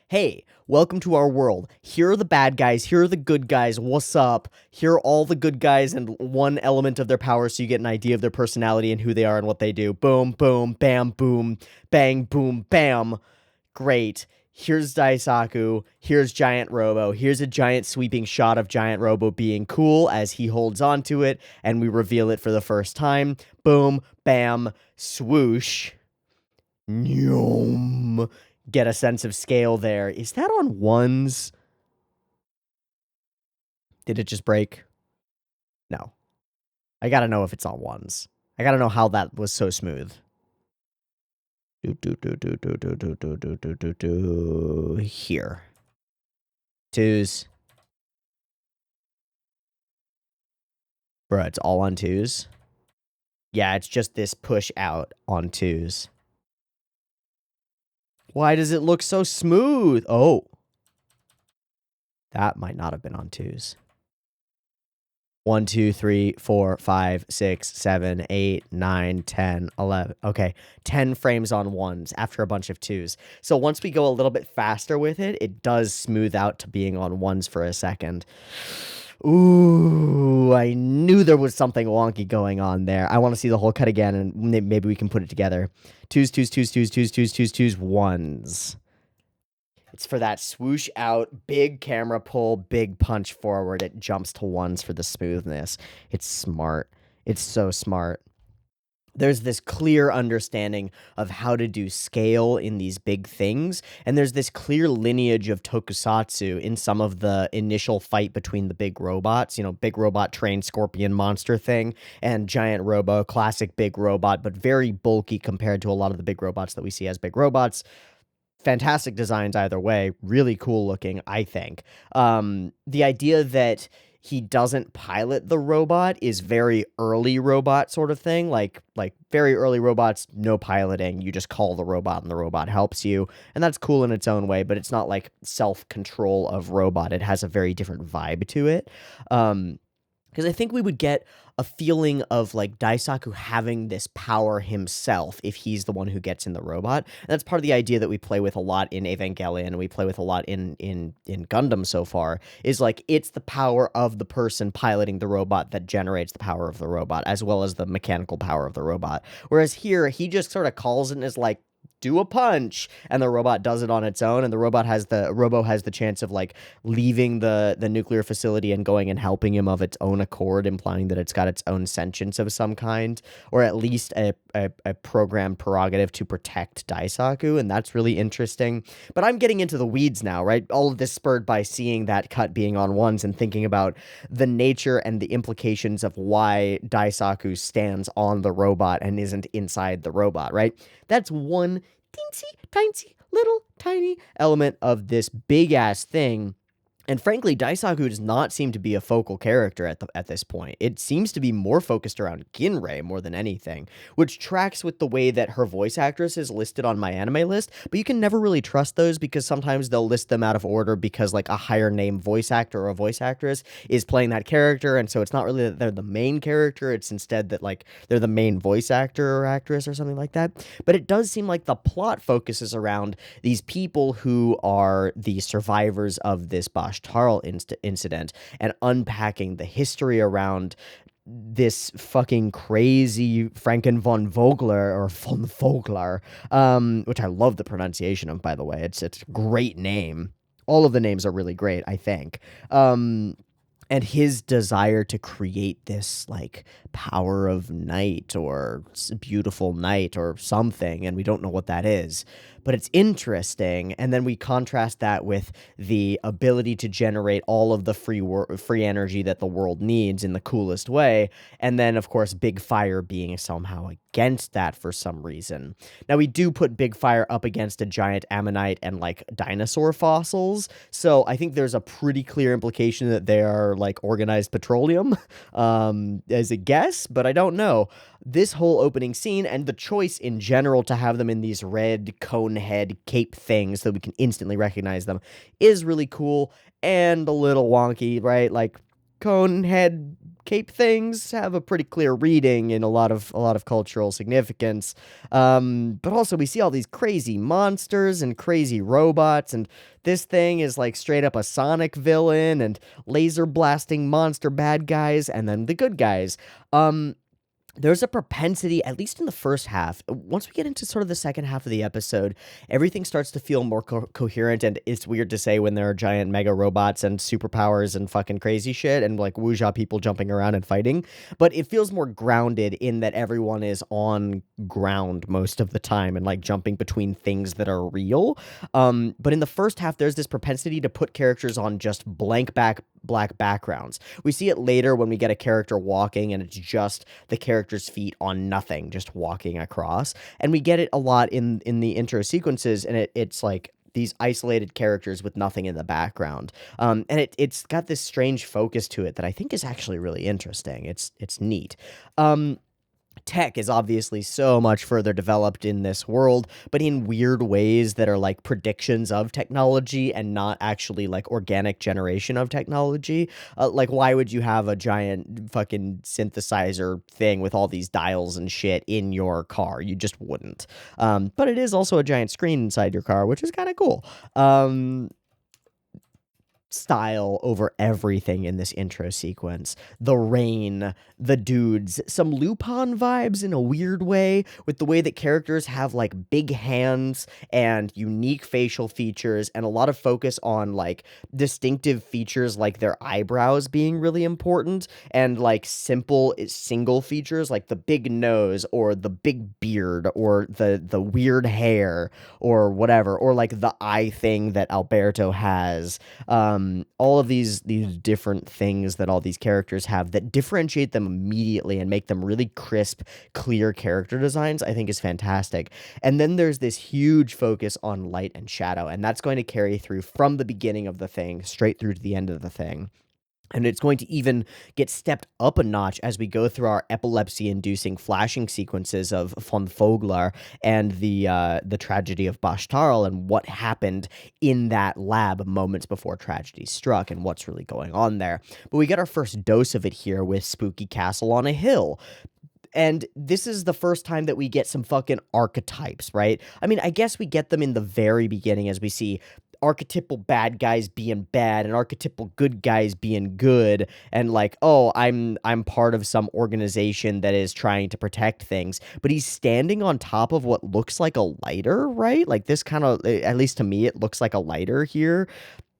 hey, welcome to our world. Here are the bad guys. Here are the good guys. What's up? Here are all the good guys and one element of their power, so you get an idea of their personality and who they are and what they do. Boom, boom, bam, boom, bang, boom, bam. Great. Here's Daisaku, here's Giant Robo, here's a giant sweeping shot of Giant Robo being cool as he holds onto it, and we reveal it for the first time. Boom, bam, swoosh. Nyom. Get a sense of scale there. Is that on ones? Did it just break? No. I gotta know if it's on ones. I gotta know how that was so smooth. Here. Twos. Bruh, it's all on twos. Yeah, it's just this push out on twos. Why does it look so smooth? Oh. That might not have been on twos. 1, 2, 3, 4, 5, 6, 7, 8, 9, 10, 11. Okay, 10 frames on ones after a bunch of twos. So once we go a little bit faster with it, it does smooth out to being on ones for a second. Ooh, I knew there was something wonky going on there. I want to see the whole cut again, and maybe we can put it together. Twos, twos, twos, twos, twos, twos, twos, twos, ones. It's for that swoosh out, big camera pull, big punch forward. It jumps to ones for the smoothness. It's smart. It's so smart. There's this clear understanding of how to do scale in these big things, and there's this clear lineage of tokusatsu in some of the initial fight between the big robots, you know, big robot trained scorpion monster thing, and Giant Robo, classic big robot, but very bulky compared to a lot of the big robots that we see as big robots. fantastic designs either way, really cool looking, I think. The idea that he doesn't pilot the robot is very early robot sort of thing, like very early robots, no piloting, you just call the robot and the robot helps you, and that's cool in its own way, but it's not like self-control of robot. It has a very different vibe to it. Because I think we would get a feeling of like Daisaku having this power himself if he's the one who gets in the robot. And that's part of the idea that we play with a lot in Evangelion, and we play with a lot in Gundam so far, is like it's the power of the person piloting the robot that generates the power of the robot, as well as the mechanical power of the robot. Whereas here, he just sort of calls it and is like, do a punch, and the robot does it on its own, and the Robo has the chance of like leaving the nuclear facility and going and helping him of its own accord, implying that it's got its own sentience of some kind, or at least a program prerogative to protect Daisaku, and that's really interesting. But I'm getting into the weeds now, right? All of this spurred by seeing that cut being on ones and thinking about the nature and the implications of why Daisaku stands on the robot and isn't inside the robot, right? That's one teensy, tiny, little, tiny element of this big-ass thing. And frankly, Daisaku does not seem to be a focal character at this point. It seems to be more focused around Ginrei more than anything, which tracks with the way that her voice actress is listed on my anime list, but you can never really trust those because sometimes they'll list them out of order because like a higher name voice actor or a voice actress is playing that character, and so it's not really that they're the main character, it's instead that like they're the main voice actor or actress or something like that. But it does seem like the plot focuses around these people who are the survivors of this Tarl incident and unpacking the history around this fucking crazy Franken von Vogler or von Vogler, which I love the pronunciation of, by the way. It's a great name. All of the names are really great, I think. And his desire to create this like power of night or beautiful night or something, and we don't know what that is, but it's interesting. And then we contrast that with the ability to generate all of the free energy that the world needs in the coolest way, and then of course Big Fire being somehow against that for some reason. Now we do put Big Fire up against a giant ammonite and like dinosaur fossils, so I think there's a pretty clear implication that they are like organized petroleum, as a guess, but I don't know. This whole opening scene and the choice in general to have them in these red cone head cape things so we can instantly recognize them is really cool and a little wonky, right? Like cone head cape things have a pretty clear reading in a lot of cultural significance. But also we see all these crazy monsters and crazy robots, and this thing is like straight up a Sonic villain and laser blasting monster bad guys and then the good guys. There's a propensity, at least in the first half, once we get into sort of the second half of the episode, everything starts to feel more coherent, and it's weird to say when there are giant mega robots and superpowers and fucking crazy shit and like wuxia people jumping around and fighting, but it feels more grounded in that everyone is on ground most of the time and like jumping between things that are real. But in the first half, there's this propensity to put characters on just black backgrounds. We see it later when we get a character walking and it's just the character's feet on nothing, just walking across. And we get it a lot in the intro sequences, and it's like these isolated characters with nothing in the background. And it's got this strange focus to it that I think is actually really interesting. It's neat. Tech is obviously so much further developed in this world, but in weird ways that are like predictions of technology and not actually like organic generation of technology. Like, why would you have a giant fucking synthesizer thing with all these dials and shit in your car? You just wouldn't. But it is also a giant screen inside your car, which is kind of cool. Style over everything in this intro sequence. The rain, the dudes, some Lupin vibes in a weird way, with the way that characters have like big hands and unique facial features, and a lot of focus on like distinctive features like their eyebrows being really important, and like simple single features like the big nose or the big beard or the weird hair or whatever, or like the eye thing that Alberto has. all of these different things that all these characters have that differentiate them immediately and make them really crisp, clear character designs, I think is fantastic. And then there's this huge focus on light and shadow, and that's going to carry through from the beginning of the thing straight through to the end of the thing. And it's going to even get stepped up a notch as we go through our epilepsy-inducing flashing sequences of von Vogler and the tragedy of Bashtarl and what happened in that lab moments before tragedy struck and what's really going on there. But we get our first dose of it here with Spooky Castle on a Hill. And this is the first time that we get some fucking archetypes, right? I mean, I guess we get them in the very beginning as we see archetypal bad guys being bad and archetypal good guys being good, and like, oh, I'm part of some organization that is trying to protect things. But he's standing on top of what looks like a lighter, right? Like this kind of, at least to me, it looks like a lighter here.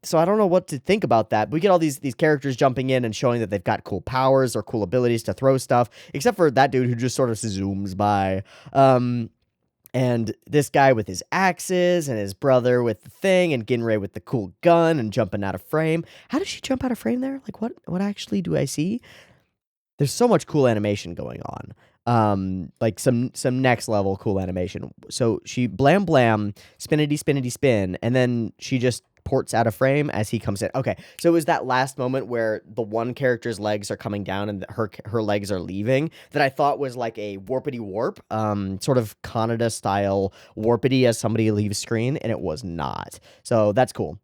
So I don't know what to think about that. We get all these characters jumping in and showing that they've got cool powers or cool abilities to throw stuff, except for that dude who just sort of zooms by. And this guy with his axes and his brother with the thing and Ginrei with the cool gun and jumping out of frame. How does she jump out of frame there? Like what actually do I see? There's so much cool animation going on. Like some next level cool animation. So she blam blam, spinnity spin, and then she just ports out of frame as he comes in. Okay, so it was that last moment where the one character's legs are coming down and her legs are leaving that I thought was like a warpity warp, sort of Kaneda style warpity as somebody leaves screen, and it was not. So that's cool.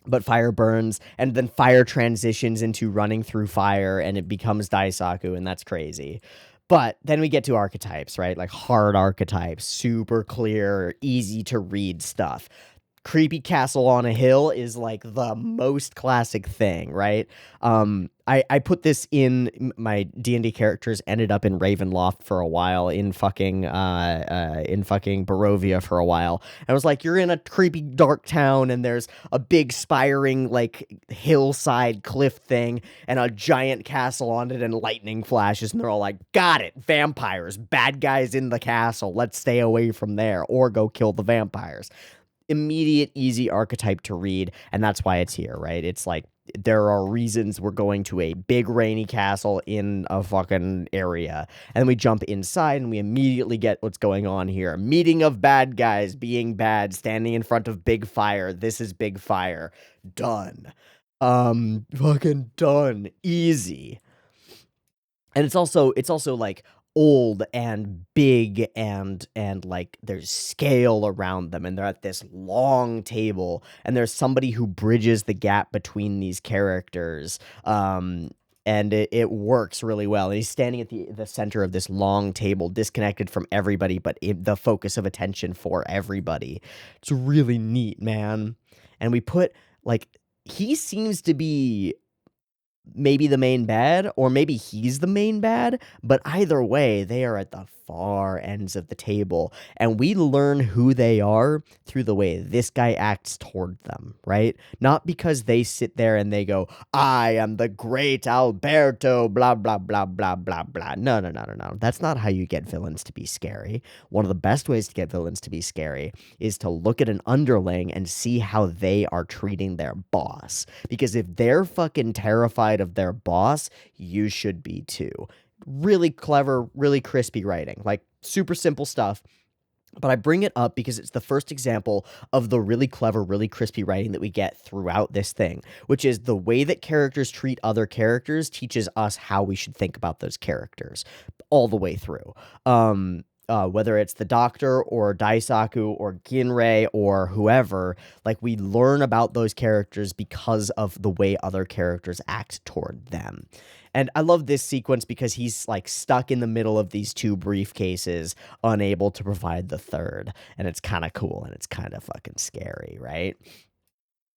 But fire burns, and then fire transitions into running through fire, and it becomes Daisaku, and that's crazy. But then we get to archetypes, right? Like hard archetypes, super clear, easy to read stuff. Creepy Castle on a Hill is like the most classic thing, right? I put this in my D&D characters ended up in Ravenloft for a while, in fucking Barovia for a while. And I was like, you're in a creepy dark town and there's a big spiring like hillside cliff thing and a giant castle on it and lightning flashes, and they're all like, got it, vampires, bad guys in the castle, let's stay away from there or go kill the vampires. Immediate, easy archetype to read, and that's why it's here, right? It's like, there are reasons we're going to a big rainy castle in a fucking area, and then we jump inside and we immediately get what's going on here. Meeting of bad guys being bad, standing in front of big fire. This is big fire. Done. Fucking done. Easy. And it's also like old and big and like there's scale around them, and they're at this long table, and there's somebody who bridges the gap between these characters. And it works really well. And he's standing at the center of this long table, disconnected from everybody, but the focus of attention for everybody. It's really neat, man. And we put, like, he seems to be maybe the main bad, or maybe he's the main bad, but either way, they are at the far ends of the table, and we learn who they are through the way this guy acts toward them, right? Not because they sit there and they go, I am the great Alberto, blah, blah, blah, blah, blah, blah. No. That's not how you get villains to be scary. One of the best ways to get villains to be scary is to look at an underling and see how they are treating their boss. Because if they're fucking terrified of their boss, you should be too. Really clever, really crispy writing, like super simple stuff. But I bring it up because it's the first example of the really clever, really crispy writing that we get throughout this thing, which is the way that characters treat other characters teaches us how we should think about those characters all the way through. Whether it's the Doctor or Daisaku or Ginrei or whoever, like, we learn about those characters because of the way other characters act toward them. And I love this sequence because he's like stuck in the middle of these two briefcases, unable to provide the third. And it's kind of cool and it's kind of fucking scary, right?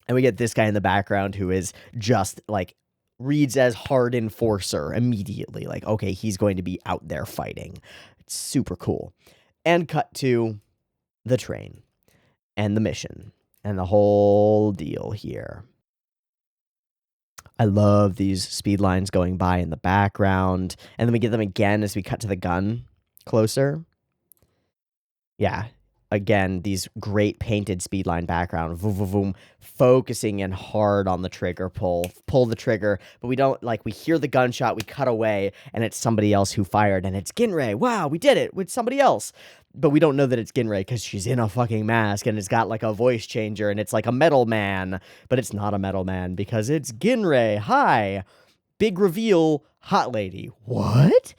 And we get this guy in the background who is just like, reads as hard enforcer immediately. Like, okay, he's going to be out there fighting. It's super cool. And cut to the train and the mission and the whole deal here. I love these speed lines going by in the background. And then we get them again as we cut to the gun closer. Yeah. again, these great painted speedline background, vroom, vroom, vroom, focusing in hard on the trigger pull the trigger, but we don't, like, we hear the gunshot, we cut away, and it's somebody else who fired, and it's Ginrei. Wow, we did it with somebody else. But we don't know that it's Ginrei because she's in a fucking mask, and it's got, like, a voice changer, and it's like a metal man, but it's not a metal man because it's Ginrei. Hi. Big reveal, hot lady. What?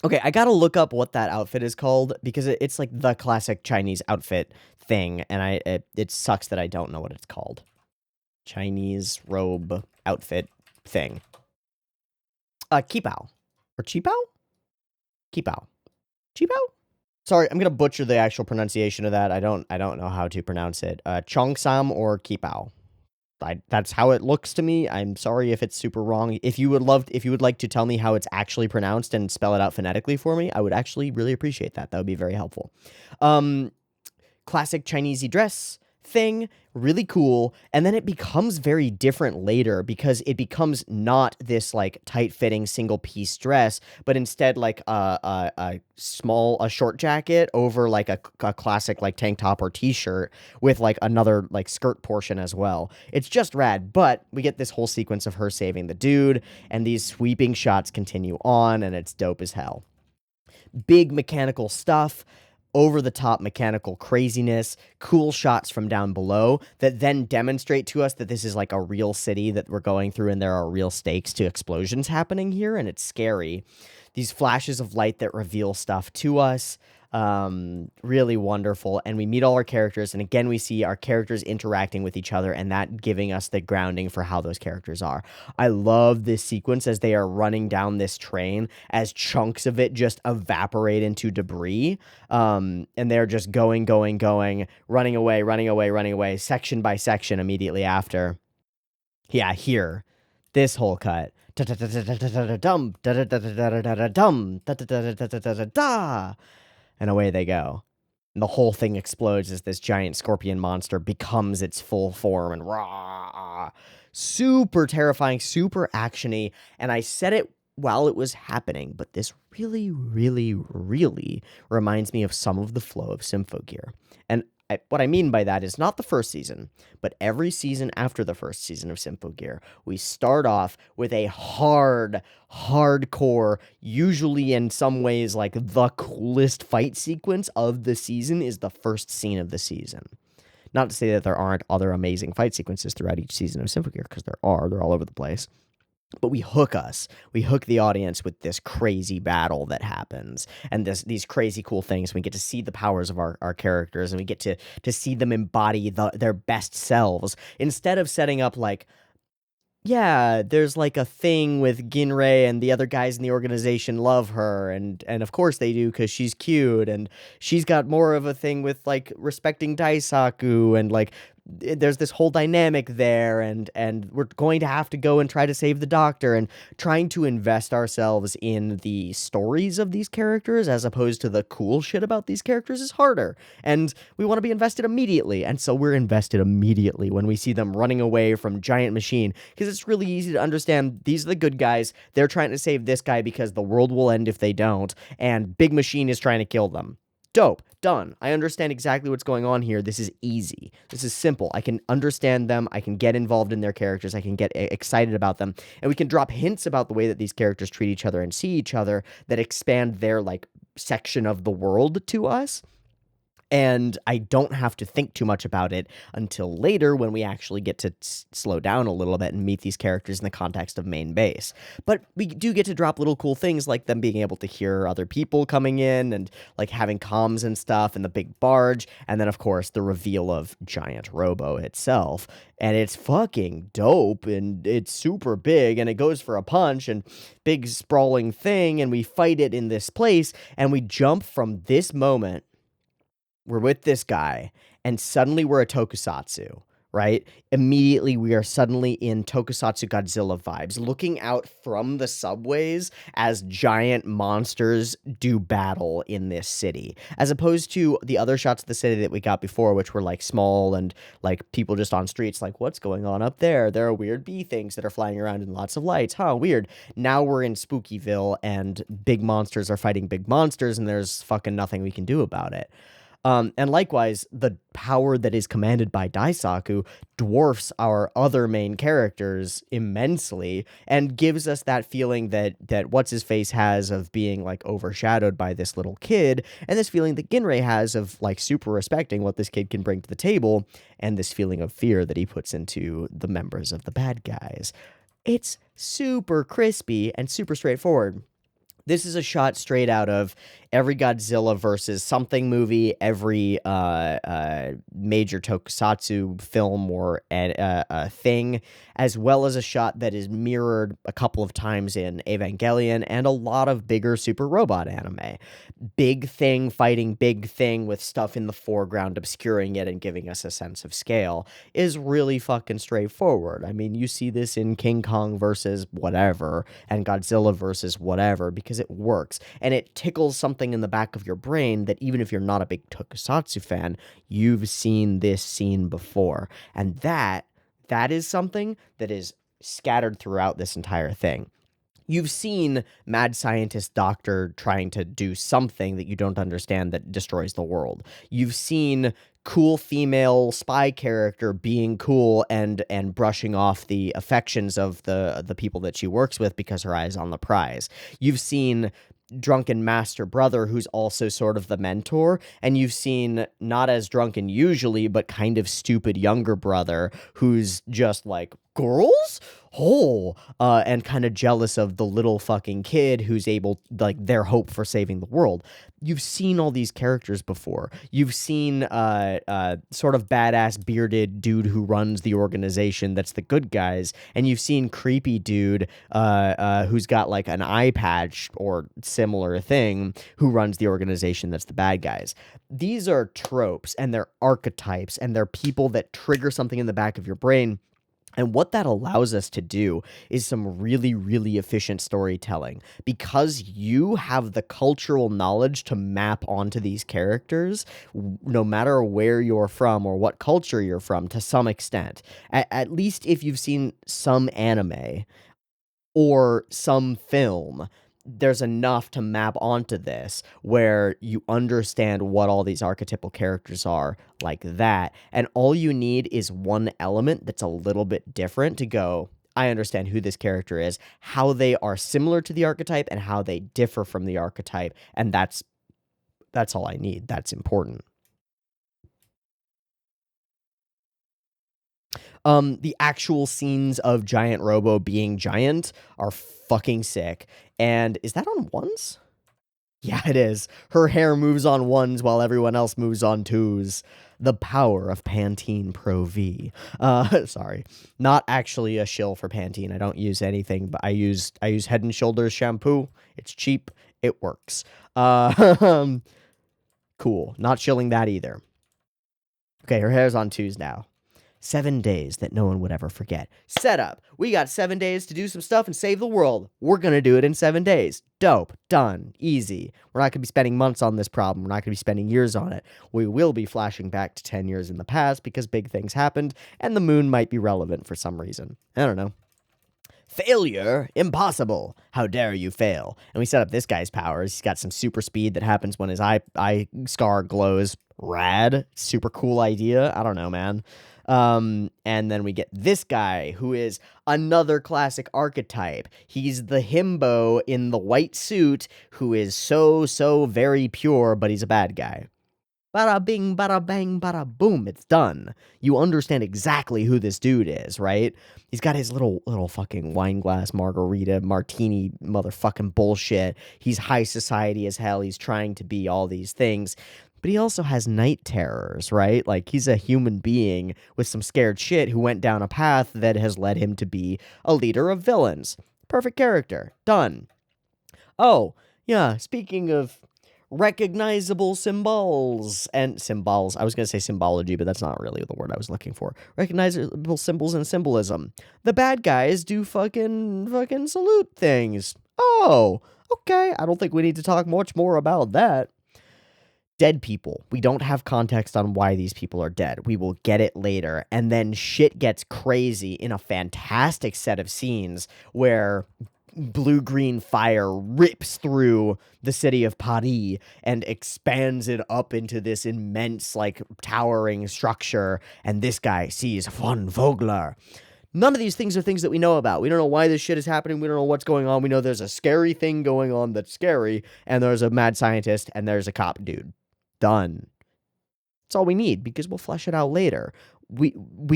Okay, I gotta look up what that outfit is called because it's like the classic Chinese outfit thing, and it sucks that I don't know what it's called. Chinese robe outfit thing. Qipao. Or Qipao? Qipao. Qipao? Sorry, I'm gonna butcher the actual pronunciation of that. I don't know how to pronounce it. Chongsam or Qipao. That's how it looks to me. I'm sorry if it's super wrong. If you would like to tell me how it's actually pronounced and spell it out phonetically for me, I would actually really appreciate that. That would be very helpful. Classic Chinesey dress thing, really cool. And then it becomes very different later because it becomes not this like tight-fitting single-piece dress, but instead like a short jacket over like a classic like tank top or t-shirt with like another like skirt portion as well. It's just rad, but we get this whole sequence of her saving the dude, and these sweeping shots continue on, and it's dope as hell. Big mechanical stuff, over-the-top mechanical craziness, cool shots from down below that then demonstrate to us that this is like a real city that we're going through and there are real stakes to explosions happening here, and it's scary. These flashes of light that reveal stuff to us, really wonderful. And we meet all our characters, and again we see our characters interacting with each other, and that giving us the grounding for how those characters are. I love this sequence as they are running down this train as chunks of it just evaporate into debris, and they're just going, running away, section by section immediately after. Yeah, here, this whole cut. And away they go. And the whole thing explodes as this giant scorpion monster becomes its full form, and rah! Super terrifying, super actiony, and I said it while it was happening, but this really, really, really reminds me of some of the flow of Symphogear. And what I mean by that is not the first season, but every season after the first season of Symphogear, we start off with a hardcore, usually in some ways like the coolest fight sequence of the season is the first scene of the season. Not to say that there aren't other amazing fight sequences throughout each season of Symphogear, because there are. They're all over the place. But we hook the audience with this crazy battle that happens, and these crazy cool things. We get to see the powers of our characters, and we get to see them embody their best selves, instead of setting up like, yeah, there's like a thing with Ginrei and the other guys in the organization love her, and of course they do because she's cute, and she's got more of a thing with like respecting Daisaku, and like there's this whole dynamic there, and we're going to have to go and try to save the doctor, and trying to invest ourselves in the stories of these characters as opposed to the cool shit about these characters is harder, and we want to be invested immediately, and so we're invested immediately when we see them running away from Giant Machine, because it's really easy to understand these are the good guys, they're trying to save this guy because the world will end if they don't, and Big Machine is trying to kill them. Dope. Done. I understand exactly what's going on here. This is easy. This is simple. I can understand them. I can get involved in their characters. I can get excited about them. And we can drop hints about the way that these characters treat each other and see each other that expand their, like, section of the world to us. And I don't have to think too much about it until later when we actually get to slow down a little bit and meet these characters in the context of main base. But we do get to drop little cool things like them being able to hear other people coming in and like having comms and stuff, and the big barge, and then of course the reveal of giant Robo itself. And it's fucking dope, and it's super big, and it goes for a punch, and big sprawling thing, and we fight it in this place, and we jump from this moment. We're with this guy, and suddenly we're a tokusatsu, right? Immediately, we are suddenly in tokusatsu Godzilla vibes, looking out from the subways as giant monsters do battle in this city, as opposed to the other shots of the city that we got before, which were like small and like people just on streets, like, what's going on up there? There are weird bee things that are flying around and lots of lights. Huh, weird. Now we're in Spookyville, and big monsters are fighting big monsters, and there's fucking nothing we can do about it. And likewise, the power that is commanded by Daisaku dwarfs our other main characters immensely and gives us that feeling that what's his face has of being like overshadowed by this little kid, and this feeling that Ginrei has of like super respecting what this kid can bring to the table, and this feeling of fear that he puts into the members of the bad guys. It's super crispy and super straightforward. This is a shot straight out of every Godzilla versus something movie, every major tokusatsu film or thing, as well as a shot that is mirrored a couple of times in Evangelion and a lot of bigger super robot anime. Big thing fighting big thing with stuff in the foreground obscuring it and giving us a sense of scale is really fucking straightforward. I mean, you see this in King Kong versus whatever and Godzilla versus whatever because it works, and it tickles something in the back of your brain that even if you're not a big tokusatsu fan, you've seen this scene before. And that is something that is scattered throughout this entire thing. You've seen mad scientist doctor trying to do something that you don't understand that destroys the world. You've seen cool female spy character being cool and brushing off the affections of the people that she works with because her eye's on the prize. You've seen drunken master brother who's also sort of the mentor, and you've seen not as drunken usually but kind of stupid younger brother who's just like, girls, and kind of jealous of the little fucking kid who's able, like, their hope for saving the world. You've seen all these characters before. You've seen sort of badass bearded dude who runs the organization that's the good guys, and you've seen creepy dude who's got like an eye patch or similar thing who runs the organization that's the bad guys. These are tropes and they're archetypes and they're people that trigger something in the back of your brain. And what that allows us to do is some really, really efficient storytelling. Because you have the cultural knowledge to map onto these characters, no matter where you're from or what culture you're from, to some extent. At least if you've seen some anime or some film, there's enough to map onto this where you understand what all these archetypal characters are like that. And all you need is one element that's a little bit different to go, I understand who this character is, how they are similar to the archetype, and how they differ from the archetype. And that's all I need. That's important. The actual scenes of Giant Robo being giant are fucking sick. And is that on ones? Yeah, it is. Her hair moves on ones while everyone else moves on twos. The power of Pantene Pro V. Sorry. Not actually a shill for Pantene. I don't use anything, but I use Head and Shoulders shampoo. It's cheap. It works. Cool. Not shilling that either. Okay, her hair's on twos now. 7 days that no one would ever forget. Setup. We got 7 days to do some stuff and save the world. We're going to do it in 7 days. Dope. Done. Easy. We're not going to be spending months on this problem. We're not going to be spending years on it. We will be flashing back to 10 years in the past because big things happened and the moon might be relevant for some reason. I don't know. Failure? Impossible. How dare you fail? And we set up this guy's powers. He's got some super speed that happens when his eye scar glows. Rad. Super cool idea. I don't know, man. And then we get this guy who is another classic archetype. He's the himbo in the white suit who is so very pure, but he's a bad guy. Bada bing, bada bang, bada boom, it's done. You understand exactly who this dude is, right? He's got his little fucking wine glass margarita martini motherfucking bullshit. He's high society as hell. He's trying to be all these things. But he also has night terrors, right? Like, he's a human being with some scared shit who went down a path that has led him to be a leader of villains. Perfect character. Done. Oh, yeah, speaking of recognizable symbols and symbols. I was going to say symbology, but that's not really the word I was looking for. Recognizable symbols and symbolism. The bad guys do fucking salute things. Oh, okay. I don't think we need to talk much more about that. Dead people. We don't have context on why these people are dead. We will get it later. And then shit gets crazy in a fantastic set of scenes where blue-green fire rips through the city of Paris and expands it up into this immense, like, towering structure, and this guy sees Von Vogler. None of these things are things that we know about. We don't know why this shit is happening. We don't know what's going on. We know there's a scary thing going on that's scary, and there's a mad scientist, and there's a cop dude. Done. That's all we need, because we'll flesh it out later. We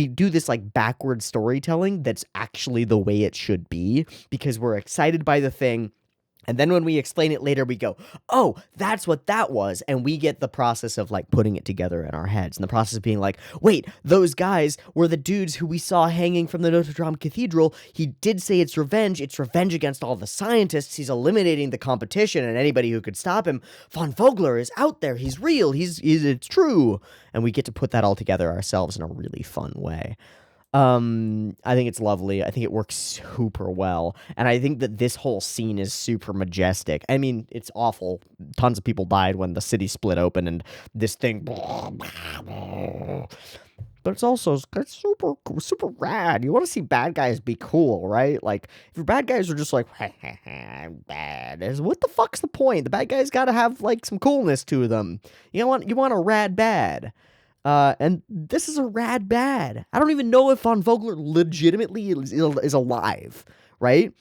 do this like backward storytelling that's actually the way it should be, because we're excited by the thing, and then when we explain it later, we go, oh, that's what that was. And we get the process of like putting it together in our heads. And the process of being like, wait, those guys were the dudes who we saw hanging from the Notre Dame Cathedral. He did say it's revenge. It's revenge against all the scientists. He's eliminating the competition and anybody who could stop him. Von Vogler is out there. He's real. It's true. And we get to put that all together ourselves in a really fun way. I think it's lovely. I think it works super well. And I think that this whole scene is super majestic. I mean, it's awful. Tons of people died when the city split open and this thing. But it's also super, super rad. You want to see bad guys be cool, right? Like, if your bad guys are just like, I'm bad, what the fuck's the point? The bad guys got to have, like, some coolness to them. You want a rad bad. And this is a rad bad. I don't even know if Von Vogler legitimately is alive, right?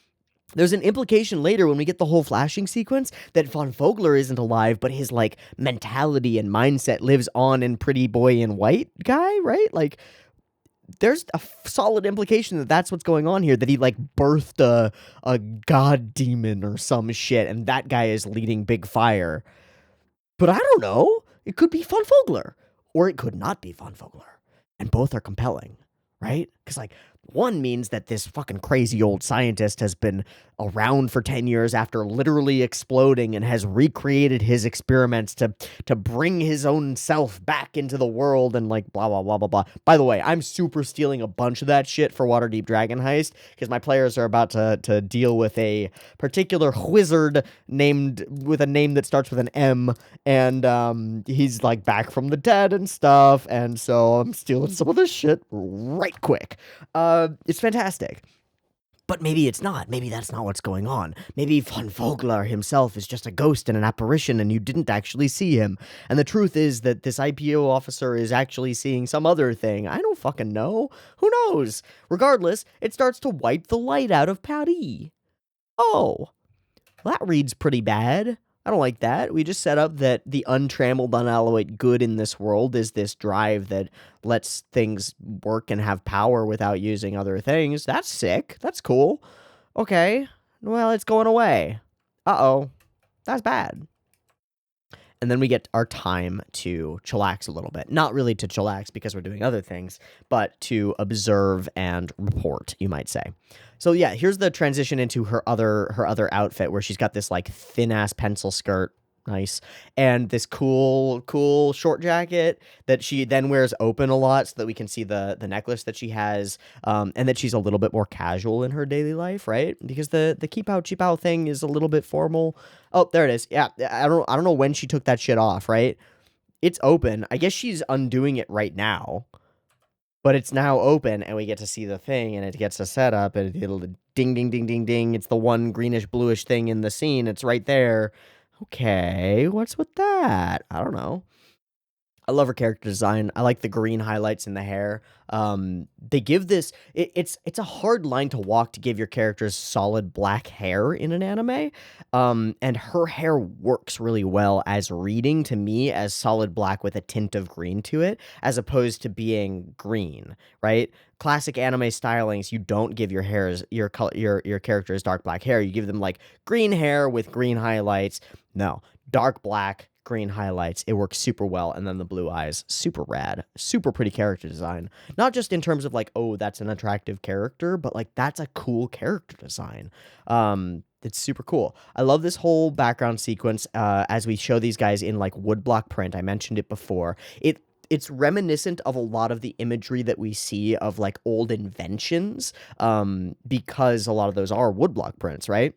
There's an implication later when we get the whole flashing sequence that Von Vogler isn't alive, but his, like, mentality and mindset lives on in Pretty Boy in White guy, right? Like, there's a solid implication that that's what's going on here, that he, like, birthed a god demon or some shit, and that guy is leading Big Fire. But I don't know. It could be Von Vogler. Or it could not be Von Vogler. And both are compelling, right? Because, like, one means that this fucking crazy old scientist has been around for 10 years after literally exploding and has recreated his experiments to bring his own self back into the world and, like, blah, blah, blah, blah, blah. By the way, I'm super stealing a bunch of that shit for Waterdeep Dragon Heist because my players are about to deal with a particular wizard with a name that starts with an M, and he's, like, back from the dead and stuff, and so I'm stealing some of this shit right quick. It's fantastic. But maybe it's not. Maybe that's not what's going on. Maybe Von Vogler himself is just a ghost and an apparition and you didn't actually see him. And the truth is that this IPO officer is actually seeing some other thing. I don't fucking know. Who knows? Regardless, it starts to wipe the light out of Paris. Oh, well, that reads pretty bad. I don't like that. We just set up that the untrammeled, unalloyed good in this world is this drive that lets things work and have power without using other things. That's sick. That's cool. Okay. Well, it's going away. Uh-oh. That's bad. And then we get our time to chillax a little bit. Not really to chillax because we're doing other things, but to observe and report, you might say. So yeah, here's the transition into her other outfit where she's got this like thin ass pencil skirt, nice, and this cool short jacket that she then wears open a lot so that we can see the necklace that she has, and that she's a little bit more casual in her daily life, right? Because the keep out cheap out thing is a little bit formal. Oh, there it is. Yeah, I don't know when she took that shit off, right? It's open. I guess she's undoing it right now. But it's now open, and we get to see the thing, and it gets a setup, and it'll ding, ding, ding, ding, ding. It's the one greenish, bluish thing in the scene. It's right there. Okay, what's with that? I don't know. I love her character design. I like the green highlights in the hair. They give this... It's a hard line to walk to give your characters solid black hair in an anime. And her hair works really well as reading to me as solid black with a tint of green to it, as opposed to being green, right? Classic anime stylings, you don't give your characters dark black hair. You give them like green hair with green highlights. No, dark black, green highlights. It works super well. And then the blue eyes, super rad, super pretty character design. Not just in terms of like, oh, that's an attractive character, but like that's a cool character design. It's super cool. I love this whole background sequence as we show these guys in like woodblock print. I mentioned it before. It's reminiscent of a lot of the imagery that we see of like old inventions, because a lot of those are woodblock prints, right?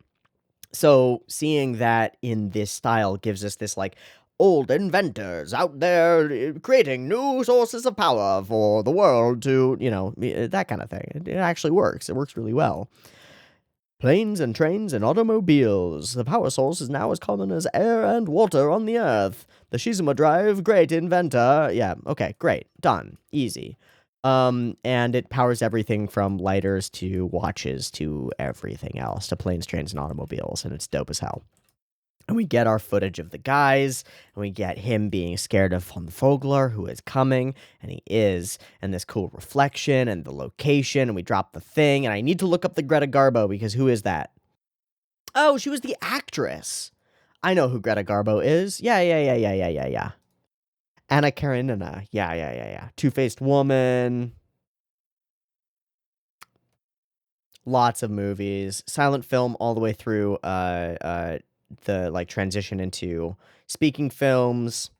So seeing that in this style gives us this like old inventors out there creating new sources of power for the world to, that kind of thing. It actually works. It works really well. Planes and trains and automobiles. The power source is now as common as air and water on the Earth. The OVAdrive, great inventor. Yeah, okay, great. Done. Easy. And it powers everything from lighters to watches to everything else, to planes, trains, and automobiles, and it's dope as hell. And we get our footage of the guys, and we get him being scared of von Vogler, who is coming, and he is, and this cool reflection, and the location, and we drop the thing, and I need to look up the Greta Garbo, because who is that? Oh, she was the actress. I know who Greta Garbo is. Yeah. Anna Karenina. Yeah. Two-Faced Woman. Lots of movies. Silent film all the way through, the like transition into speaking films.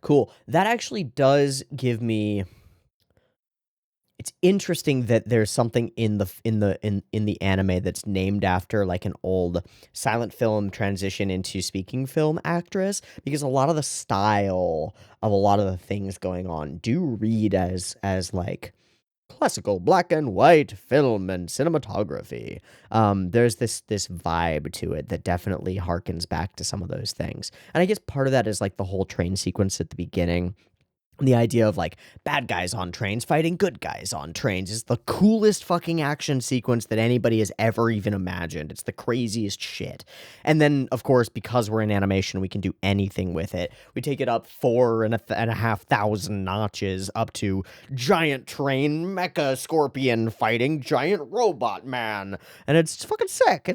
Cool. That actually does give me. It's interesting that there's something in the anime that's named after like an old silent film transition into speaking film actress, because a lot of the style of a lot of the things going on do read as like classical black and white film and cinematography. There's this vibe to it that definitely harkens back to some of those things. And I guess part of that is like the whole train sequence at the beginning. The idea of like bad guys on trains fighting good guys on trains is the coolest fucking action sequence that anybody has ever even imagined. It's the craziest shit. And then, of course, because we're in animation, we can do anything with it. We take it up 4,500 notches up to giant train mecha scorpion fighting giant robot man. And it's fucking sick. I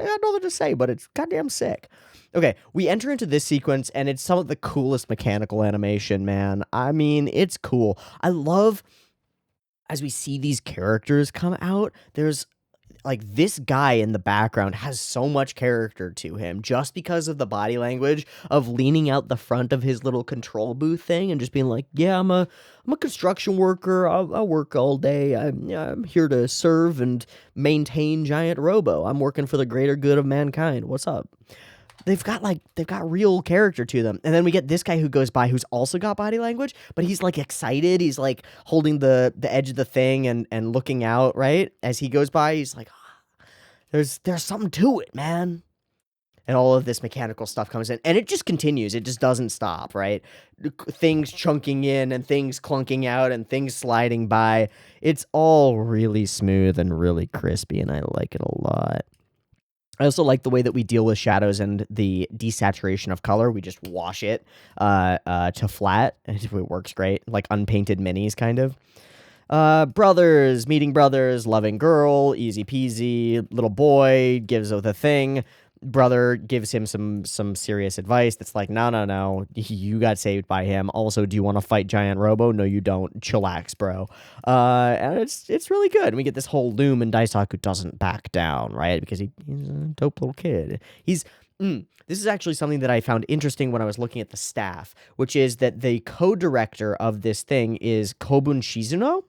got nothing to say, but it's goddamn sick. Okay, we enter into this sequence, and it's some of the coolest mechanical animation, man. I mean, it's cool. I love, as we see these characters come out, there's, like, this guy in the background has so much character to him just because of the body language of leaning out the front of his little control booth thing and just being like, yeah, I'm a construction worker. I'll work all day. I'm here to serve and maintain Giant Robo. I'm working for the greater good of mankind. What's up? They've got real character to them. And then we get this guy who goes by who's also got body language, but he's like excited. He's like holding the edge of the thing and looking out, right? As he goes by, he's like, "Ah, there's something to it, man." And all of this mechanical stuff comes in, and it just continues. It just doesn't stop, right? Things chunking in and things clunking out and things sliding by. It's all really smooth and really crispy, and I like it a lot. I also like the way that we deal with shadows and the desaturation of color. We just wash it to flat. It works great. Like unpainted minis, kind of. Brothers, meeting brothers, loving girl, easy peasy. Little boy gives the thing. Brother gives him some serious advice that's like, no, you got saved by him. Also, do you want to fight Giant Robo? No, you don't. Chillax, bro. And it's really good. We get this whole Loom and Daisaku doesn't back down, right? Because he's a dope little kid. This is actually something that I found interesting when I was looking at the staff, which is that the co-director of this thing is Kobun Shizuno,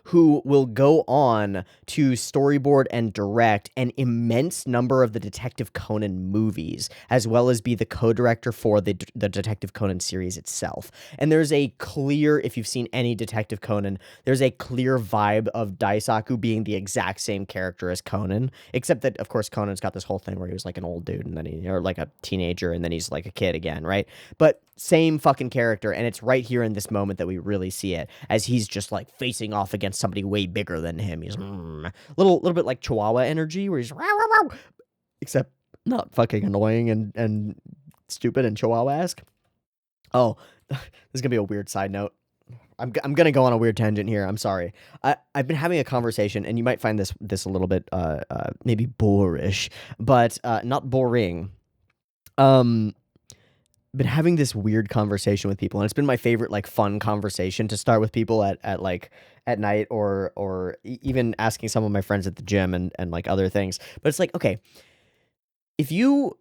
who will go on to storyboard and direct an immense number of the Detective Conan movies, as well as be the co-director for the Detective Conan series itself. And there's a clear, if you've seen any Detective Conan, there's a clear vibe of Daisaku being the exact same character as Conan, except that, of course, Conan's got this whole thing where he was like an old dude, and then or like a teenager, and then he's like a kid again, right? But same fucking character, and it's right here in this moment that we really see it, as he's just like facing off against somebody way bigger than him. He's little bit like Chihuahua energy, where he's rah, rah, rah, except not fucking annoying and stupid and Chihuahua-esque. Oh, this is gonna be a weird side note. I'm gonna go on a weird tangent here. I'm sorry. I've been having a conversation, and you might find this a little bit maybe boorish, but not boring. Been having this weird conversation with people, and it's been my favorite like fun conversation to start with people at night or even asking some of my friends at the gym and like other things. But it's like, okay, if you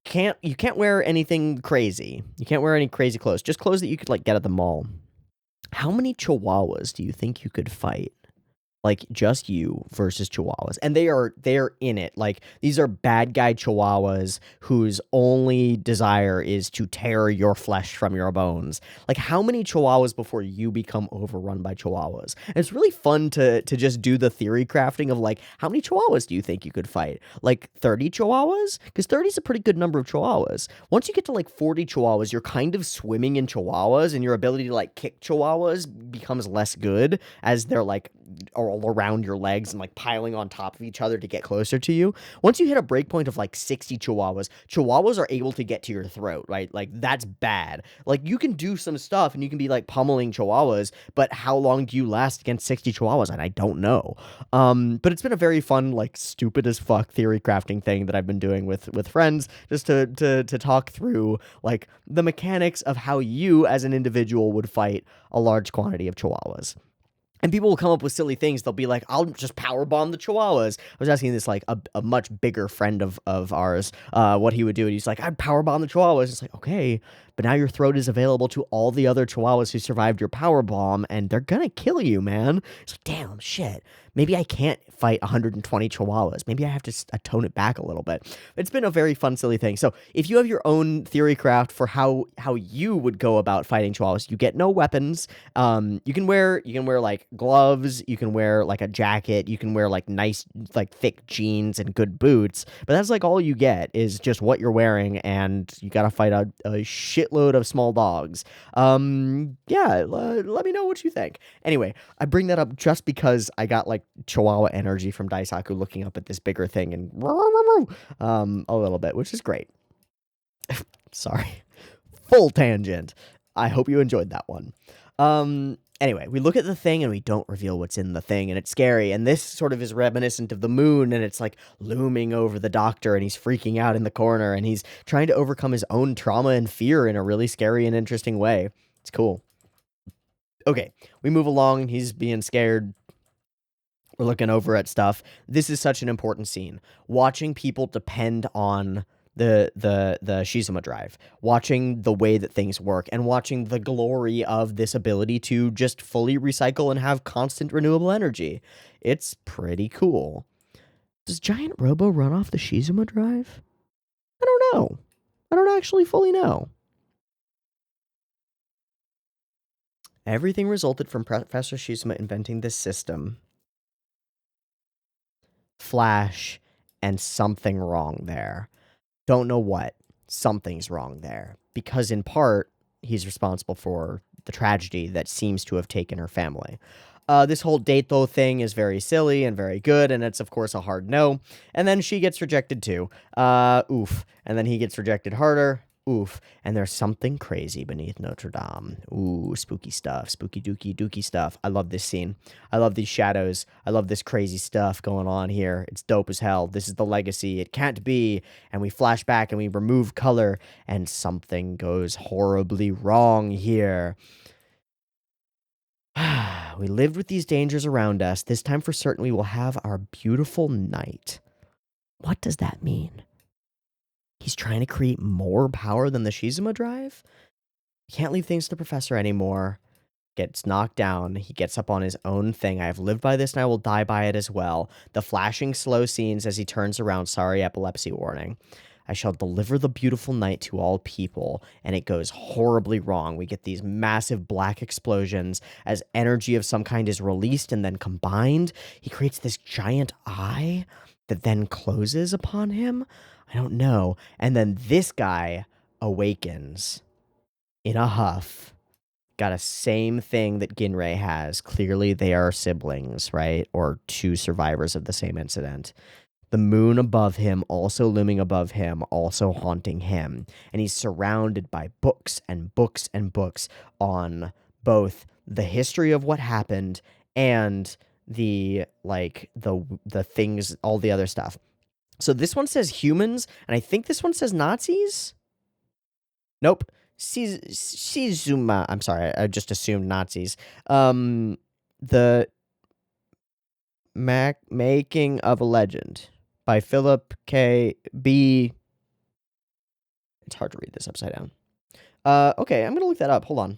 can't wear anything crazy, you can't wear any crazy clothes, just clothes that you could like get at the mall. How many chihuahuas do you think you could fight? Like, just you versus chihuahuas, and they're in it. Like, these are bad guy chihuahuas whose only desire is to tear your flesh from your bones. Like, how many chihuahuas before you become overrun by chihuahuas? And it's really fun to just do the theory crafting of, like, how many chihuahuas do you think you could fight? Like, 30 chihuahuas? Because 30 is a pretty good number of chihuahuas. Once you get to, like, 40 chihuahuas, you're kind of swimming in chihuahuas, and your ability to, like, kick chihuahuas becomes less good as they're, like, all around your legs and like piling on top of each other to get closer to you. Once you hit a breakpoint of like 60 chihuahuas are able to get to your throat, right? Like, that's bad. Like, you can do some stuff and you can be like pummeling chihuahuas, but how long do you last against 60 chihuahuas? And I don't know. But it's been a very fun, like, stupid as fuck theory crafting thing that I've been doing with friends, just to talk through like the mechanics of how you as an individual would fight a large quantity of chihuahuas. And people will come up with silly things. They'll be like, I'll just power bomb the chihuahuas. I was asking this, like, a much bigger friend of ours what he would do. And he's like, I'd power bomb the chihuahuas. It's like, okay, but now your throat is available to all the other chihuahuas who survived your power bomb, and they're going to kill you, man. It's like, damn, shit. Maybe I can't fight 120 chihuahuas. Maybe I have to tone it back a little bit. It's been a very fun, silly thing. So if you have your own theory craft for how you would go about fighting chihuahuas, you get no weapons. You can wear like gloves, you can wear like a jacket, you can wear like nice, like thick jeans and good boots, but that's like all you get is just what you're wearing, and you gotta fight a shitload of small dogs. Yeah, let me know what you think. Anyway, I bring that up just because I got like Chihuahua energy from Daisaku looking up at this bigger thing and a little bit, which is great. Sorry. Full tangent. I hope you enjoyed that one. Anyway, we look at the thing and we don't reveal what's in the thing, and it's scary. And this sort of is reminiscent of the moon, and it's like looming over the doctor, and he's freaking out in the corner, and he's trying to overcome his own trauma and fear in a really scary and interesting way. It's cool. Okay, we move along. He's being scared. We're looking over at stuff. This is such an important scene. Watching people depend on the Shizuma drive, watching the way that things work, and watching the glory of this ability to just fully recycle and have constant renewable energy. It's pretty cool. Does Giant Robo run off the Shizuma drive? I don't know. I don't actually fully know. Everything resulted from Professor Shizuma inventing this system. Flash, and something wrong there. Don't know what. Something's wrong there. Because in part, he's responsible for the tragedy that seems to have taken her family. This whole date, though, thing is very silly and very good, and it's, of course, a hard no. And then she gets rejected, too. Oof. And then he gets rejected harder. Oof. And there's something crazy beneath Notre Dame. Ooh, spooky stuff. Spooky dooky stuff. I love this scene. I love these shadows. I love this crazy stuff going on here. It's dope as hell. This is the legacy. It can't be. And we flash back and we remove color, and something goes horribly wrong here. We lived with these dangers around us. This time for certain we will have our beautiful night. What does that mean? He's trying to create more power than the Shizuma drive? He can't leave things to the professor anymore. Gets knocked down. He gets up on his own thing. I have lived by this and I will die by it as well. The flashing slow scenes as he turns around. Sorry, epilepsy warning. I shall deliver the beautiful night to all people, and it goes horribly wrong. We get these massive black explosions as energy of some kind is released and then combined. He creates this giant eye that then closes upon him. I don't know. And then this guy awakens in a huff. Got a same thing that Ginrei has. Clearly they are siblings, right? Or two survivors of the same incident. The moon above him, also looming above him, also haunting him. And he's surrounded by books and books and books on both the history of what happened and the things, all the other stuff. So this one says humans, and I think this one says Nazis? Nope. Shizuma. I'm sorry, I just assumed Nazis. The Making of a Legend by Philip K. B. It's hard to read this upside down. Okay, I'm gonna look that up. Hold on.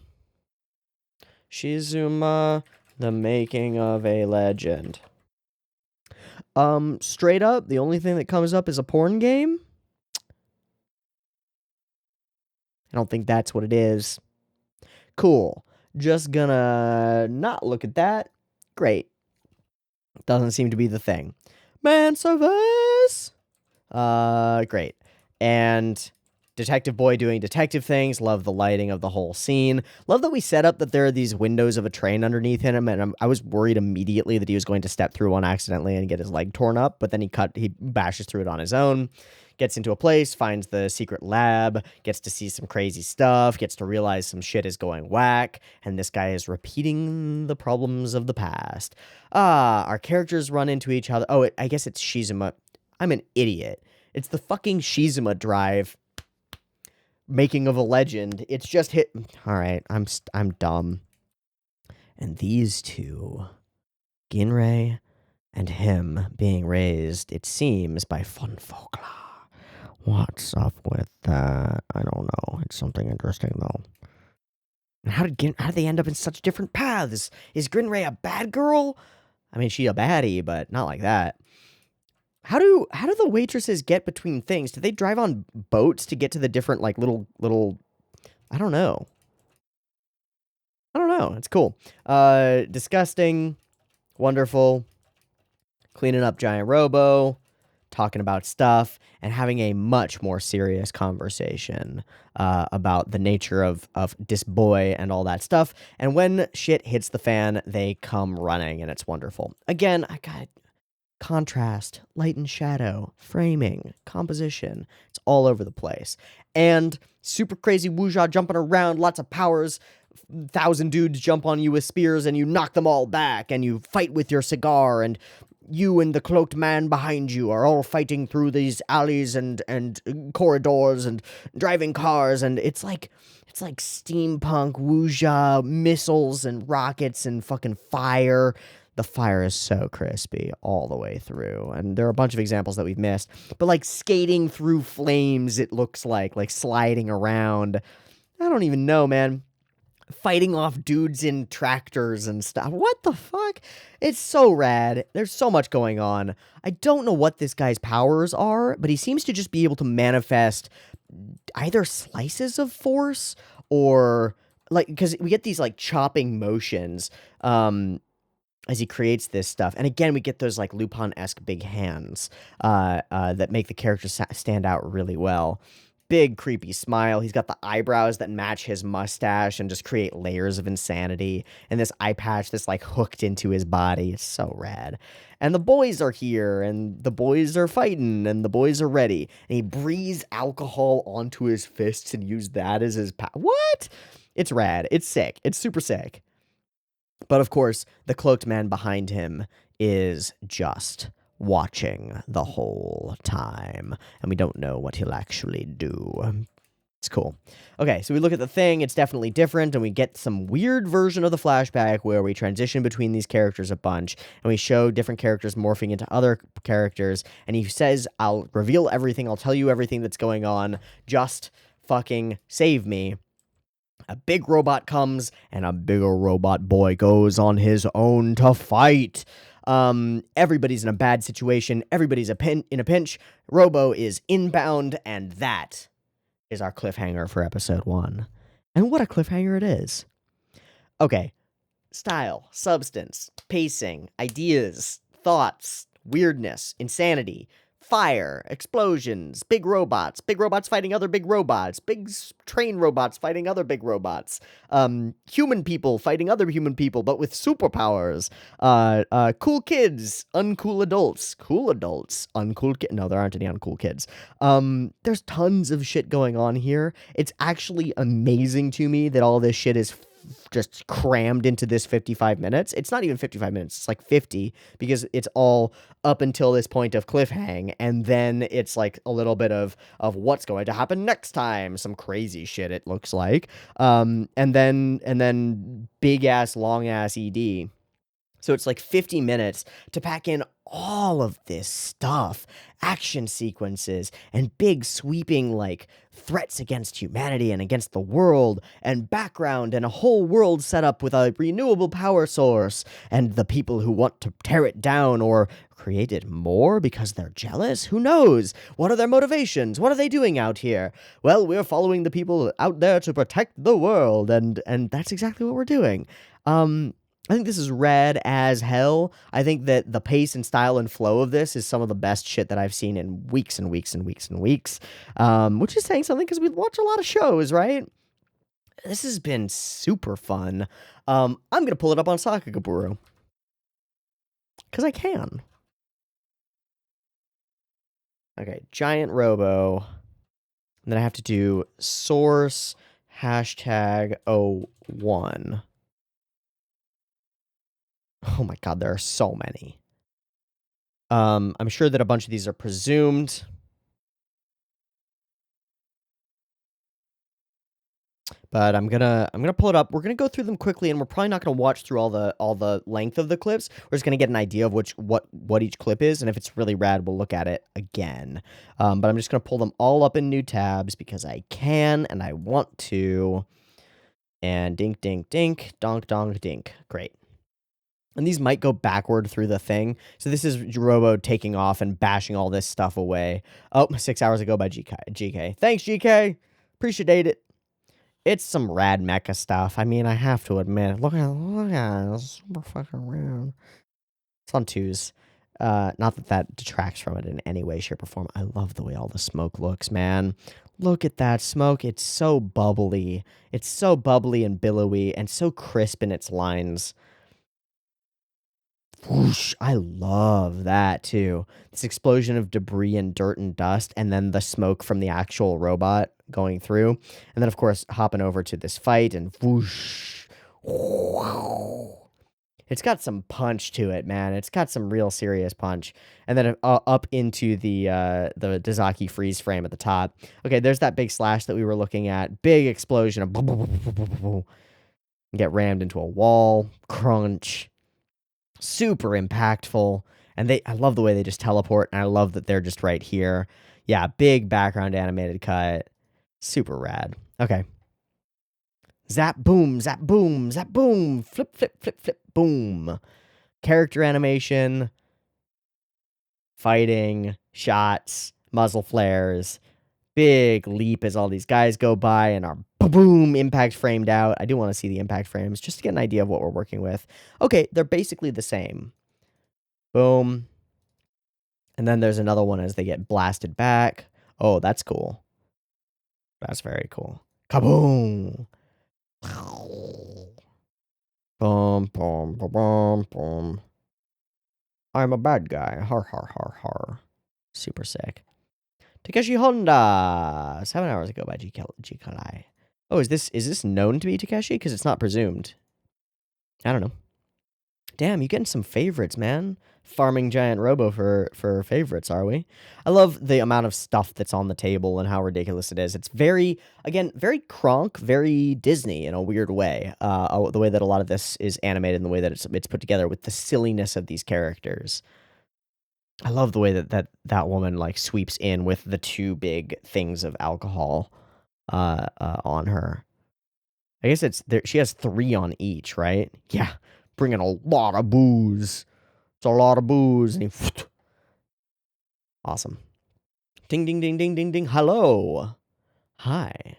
Shizuma The making of a legend. Straight up, the only thing that comes up is a porn game. I don't think that's what it is. Cool. Just gonna not look at that. Great. Doesn't seem to be the thing. Man service! Great. And Detective Boy doing detective things. Love the lighting of the whole scene. Love that we set up that there are these windows of a train underneath him, and I was worried immediately that he was going to step through one accidentally and get his leg torn up, but then he bashes through it on his own. Gets into a place, finds the secret lab, gets to see some crazy stuff, gets to realize some shit is going whack, and this guy is repeating the problems of the past. Our characters run into each other. Oh, I guess it's Shizuma. I'm an idiot. It's the fucking Shizuma drive. Making of a legend. It's just hit. All right, I'm dumb. And these two, Ginrei and him, being raised, it seems, by Funfokla. What's up with that? I don't know. It's something interesting, though. And how did they end up in such different paths? Is Ginrei a bad girl? I mean, she a baddie, but not like that. How do the waitresses get between things? Do they drive on boats to get to the different, like, little... I don't know. It's cool. Disgusting. Wonderful. Cleaning up giant Robo. Talking about stuff. And having a much more serious conversation about the nature of this boy and all that stuff. And when shit hits the fan, they come running, and it's wonderful. Again, I got contrast, light and shadow, framing, composition. It's all over the place. And super crazy wuxia jumping around, lots of powers. 1,000 dudes jump on you with spears and you knock them all back, and you fight with your cigar, and you and the cloaked man behind you are all fighting through these alleys and corridors and driving cars, and it's like steampunk wuxia, missiles and rockets and fucking fire. The fire is so crispy all the way through. And there are a bunch of examples that we've missed. But like skating through flames, it looks like sliding around. I don't even know, man. Fighting off dudes in tractors and stuff. What the fuck? It's so rad. There's so much going on. I don't know what this guy's powers are, but he seems to just be able to manifest either slices of force or like, because we get these like chopping motions. As he creates this stuff. And again, we get those like Lupin-esque big hands that make the character stand out really well. Big creepy smile. He's got the eyebrows that match his mustache and just create layers of insanity. And this eye patch that's like hooked into his body. It's so rad. And the boys are here, and the boys are fighting, and the boys are ready. And he breathes alcohol onto his fists and used that as his What? It's rad. It's sick. It's super sick. But of course, the cloaked man behind him is just watching the whole time. And we don't know what he'll actually do. It's cool. Okay, so we look at the thing. It's definitely different. And we get some weird version of the flashback where we transition between these characters a bunch. And we show different characters morphing into other characters. And he says, I'll reveal everything. I'll tell you everything that's going on. Just fucking save me. A big robot comes, and a bigger robot boy goes on his own to fight. Everybody's in a bad situation. Everybody's in a pinch. Robo is inbound, and that is our cliffhanger for episode 1. And what a cliffhanger it is. Okay. Style, substance, pacing, ideas, thoughts, weirdness, insanity, fire, explosions, big robots fighting other big robots, big train robots fighting other big robots, human people fighting other human people, but with superpowers, cool kids, uncool adults, cool adults, uncool kids. No, there aren't any uncool kids. There's tons of shit going on here. It's actually amazing to me that all this shit is just crammed into this 55 minutes. It's not even 55 minutes. It's like 50 because it's all up until this point of cliffhang. And then it's like a little bit of what's going to happen next time. Some crazy shit, it looks like. And then big ass, long ass ED. So it's like 50 minutes to pack in all of this stuff, action sequences, and big sweeping like threats against humanity and against the world, and background, and a whole world set up with a renewable power source, and the people who want to tear it down or create it more because they're jealous? Who knows? What are their motivations? What are they doing out here? Well, we're following the people out there to protect the world, and that's exactly what we're doing. I think this is rad as hell. I think that the pace and style and flow of this is some of the best shit that I've seen in weeks and weeks and weeks and weeks. Which is saying something because we watch a lot of shows, right? This has been super fun. I'm going to pull it up on Sakagaburu. Because I can. Okay, Giant Robo. And then I have to do source hashtag 01. Oh my god, there are so many. I'm sure that a bunch of these are presumed. But I'm gonna pull it up. We're gonna go through them quickly, and we're probably not gonna watch through all the length of the clips. We're just gonna get an idea of what each clip is, and if it's really rad, we'll look at it again. But I'm just gonna pull them all up in new tabs because I can and I want to. And dink dink dink, donk donk dink. Great. And these might go backward through the thing. So this is Robo taking off and bashing all this stuff away. Oh, 6 hours ago by GK. Thanks, GK. Appreciate it. It's some rad mecha stuff. I mean, I have to admit. Look at it. It's super fucking rad. It's on 2s. Not that detracts from it in any way, shape, or form. I love the way all the smoke looks, man. Look at that smoke. It's so bubbly. It's so bubbly and billowy and so crisp in its lines. Whoosh, I love that too. This explosion of debris and dirt and dust, and then the smoke from the actual robot going through. And then, of course, hopping over to this fight, and whoosh. It's got some punch to it, man. It's got some real serious punch. And then up into the Dazaki freeze frame at the top. Okay, there's that big slash that we were looking at. Big explosion of get rammed into a wall. Crunch. Super impactful, and I love the way they just teleport, and I love that they're just right here. Yeah, big background animated cut. Super rad. Okay. Zap, boom, zap, boom, zap, boom. Flip, flip, flip, flip, boom. Character animation. Fighting. Shots. Muzzle flares. Big leap as all these guys go by and are boom, impact framed out. I do want to see the impact frames just to get an idea of what we're working with. Okay, they're basically the same. Boom. And then there's another one as they get blasted back. Oh, that's cool. That's very cool. Kaboom. Boom, boom, boom, boom, boom. I'm a bad guy. Har, har, har, har. Super sick. Takeshi Honda. 7 hours ago by GKI. Oh, is this known to be Takeshi? Because it's not presumed. I don't know. Damn, you getting some favorites, man. Farming Giant Robo for favorites, are we? I love the amount of stuff that's on the table and how ridiculous it is. It's very Kronk, very Disney in a weird way. The way that a lot of this is animated and the way that it's put together with the silliness of these characters. I love the way that woman like sweeps in with the 2 big things of alcohol on her. I guess she has 3 on each, right? Yeah, bringing a lot of booze. It's a lot of booze. And awesome. Ding, ding, ding, ding, ding, ding. Hello. Hi.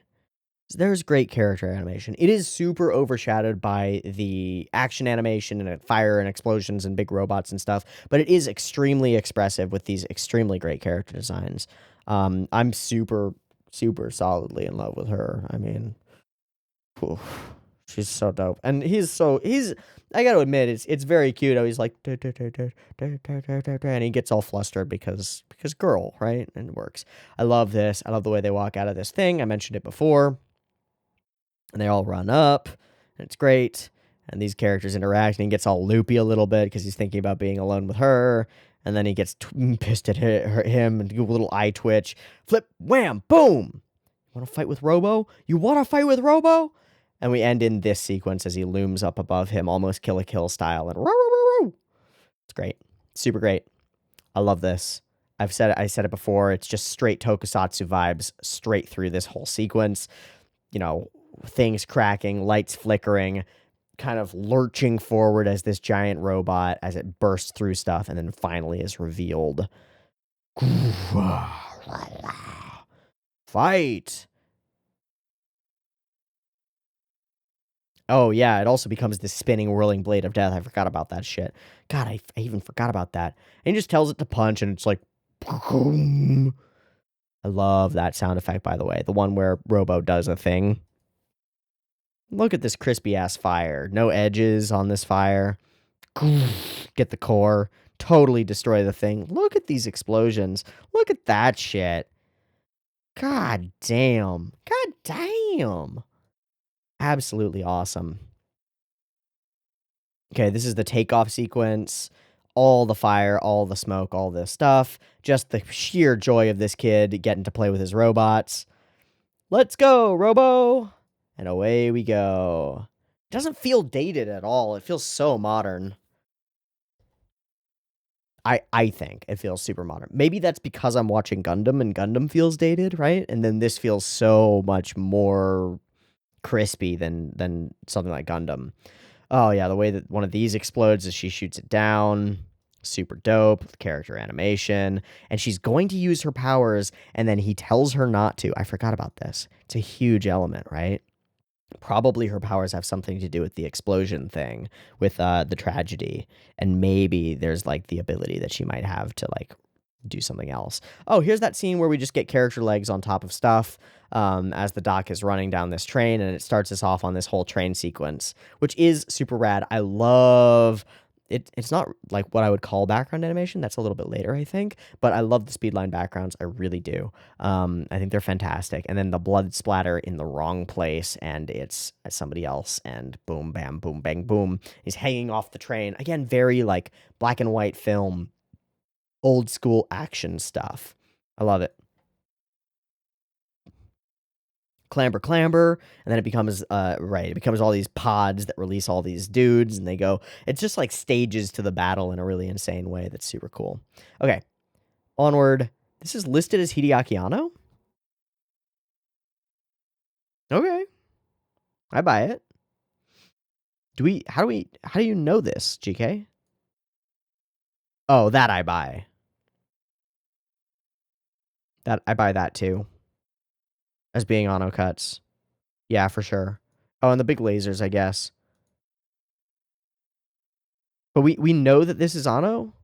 There's great character animation. It is super overshadowed by the action animation and fire and explosions and big robots and stuff, but it is extremely expressive with these extremely great character designs. I'm super, super solidly in love with her. I mean, she's so dope. And I gotta admit, it's very cute how he's like, and he gets all flustered because girl, right? And it works. I love this. I love the way they walk out of this thing. I mentioned it before. And they all run up, and it's great. And these characters interact, and he gets all loopy a little bit because he's thinking about being alone with her. And then he gets pissed at him and do a little eye twitch. Flip, wham, boom. You want to fight with Robo? You want to fight with Robo? And we end in this sequence as he looms up above him, almost Kill la Kill style. And It's great. Super great. I love this. I said it before. It's just straight tokusatsu vibes straight through this whole sequence. You know, things cracking, lights flickering, kind of lurching forward as this giant robot as it bursts through stuff and then finally is revealed. Fight. Oh, yeah, it also becomes this spinning, whirling blade of death. I forgot about that shit. God, I even forgot about that. And he just tells it to punch, and it's like... I love that sound effect, by the way. The one where Robo does a thing. Look at this crispy-ass fire. No edges on this fire. Get the core. Totally destroy the thing. Look at these explosions. Look at that shit. God damn. God damn. Absolutely awesome. Okay, this is the takeoff sequence. All the fire, all the smoke, all this stuff. Just the sheer joy of this kid getting to play with his robots. Let's go, Robo! And away we go. It doesn't feel dated at all. It feels so modern. I think it feels super modern. Maybe that's because I'm watching Gundam and Gundam feels dated, right? And then this feels so much more crispy than something like Gundam. Oh yeah, the way that one of these explodes as she shoots it down. Super dope. Character animation. And she's going to use her powers, and then he tells her not to. I forgot about this. It's a huge element, right? Probably her powers have something to do with the explosion thing, with the tragedy. And maybe there's like the ability that she might have to like do something else. Oh, here's that scene where we just get character legs on top of stuff as the doc is running down this train, and it starts us off on this whole train sequence, which is super rad. I love it. It's not like what I would call background animation. That's a little bit later, I think, but I love the speedline backgrounds. I really do. I think they're fantastic. And then the blood splatter in the wrong place, and it's somebody else, and boom, bam, boom, bang, boom. He's hanging off the train. Again, very like black and white film, old school action stuff. I love it. Clamber, clamber, and then it becomes it becomes all these pods that release all these dudes, and they go. It's just like stages to the battle in a really insane way. That's super cool. Okay, onward. This is listed as Hideaki Anno. Okay, I buy it. How do you know this, GK? Oh, that I buy. That I buy that too. As being Anno cuts. Yeah, for sure. Oh, and the big lasers, I guess. But we know that this is Anno?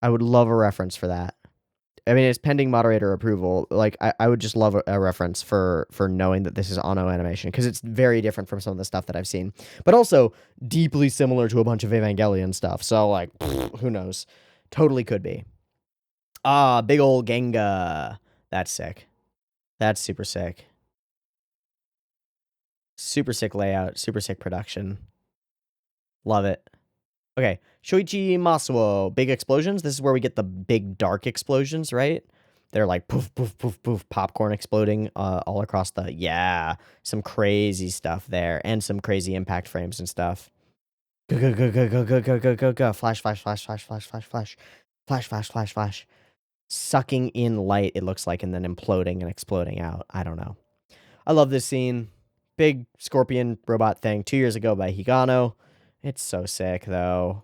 I would love a reference for that. I mean, it's pending moderator approval. Like, I would just love a reference for knowing that this is Anno animation, because it's very different from some of the stuff that I've seen. But also deeply similar to a bunch of Evangelion stuff. So, like, who knows? Totally could be. Ah, big old Genga. That's sick. That's super sick. Super sick layout. Super sick production. Love it. Okay, Shoichi Masuo, big explosions. This is where we get the big dark explosions, right? They're like poof, poof, poof, poof, popcorn exploding all across the... Yeah, some crazy stuff there, and some crazy impact frames and stuff. Go, go, go, go, go, go, go, go, go, go. Flash, flash, flash, flash, flash, flash, flash. Flash, flash, flash, flash. Sucking in light, it looks like, and then imploding and exploding out. I don't know. I love this scene. Big scorpion robot thing 2 years ago by Higano. It's so sick, though.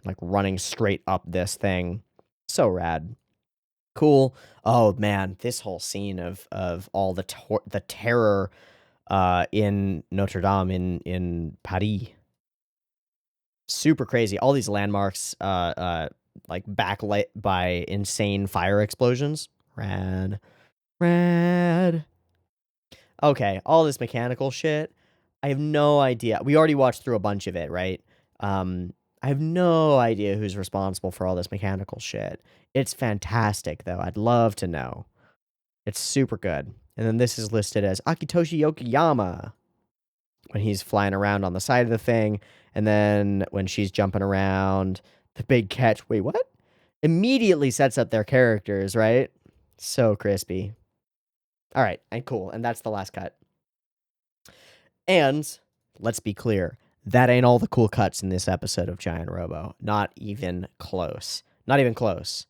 Like running straight up this thing. So rad. Cool. Oh man, this whole scene of all the terror in Notre Dame in Paris. Super crazy. All these landmarks like backlit by insane fire explosions. Rad. Rad. Okay, all this mechanical shit. I have no idea. We already watched through a bunch of it, right? I have no idea who's responsible for all this mechanical shit. It's fantastic, though. I'd love to know. It's super good. And then this is listed as Akitoshi Yokoyama when he's flying around on the side of the thing. And then when she's jumping around, the big catch. Wait, what? Immediately sets up their characters, right? So crispy. All right, and cool. And that's the last cut. And let's be clear, That ain't all the cool cuts in this episode of Giant Robo. Not even close. Not even close.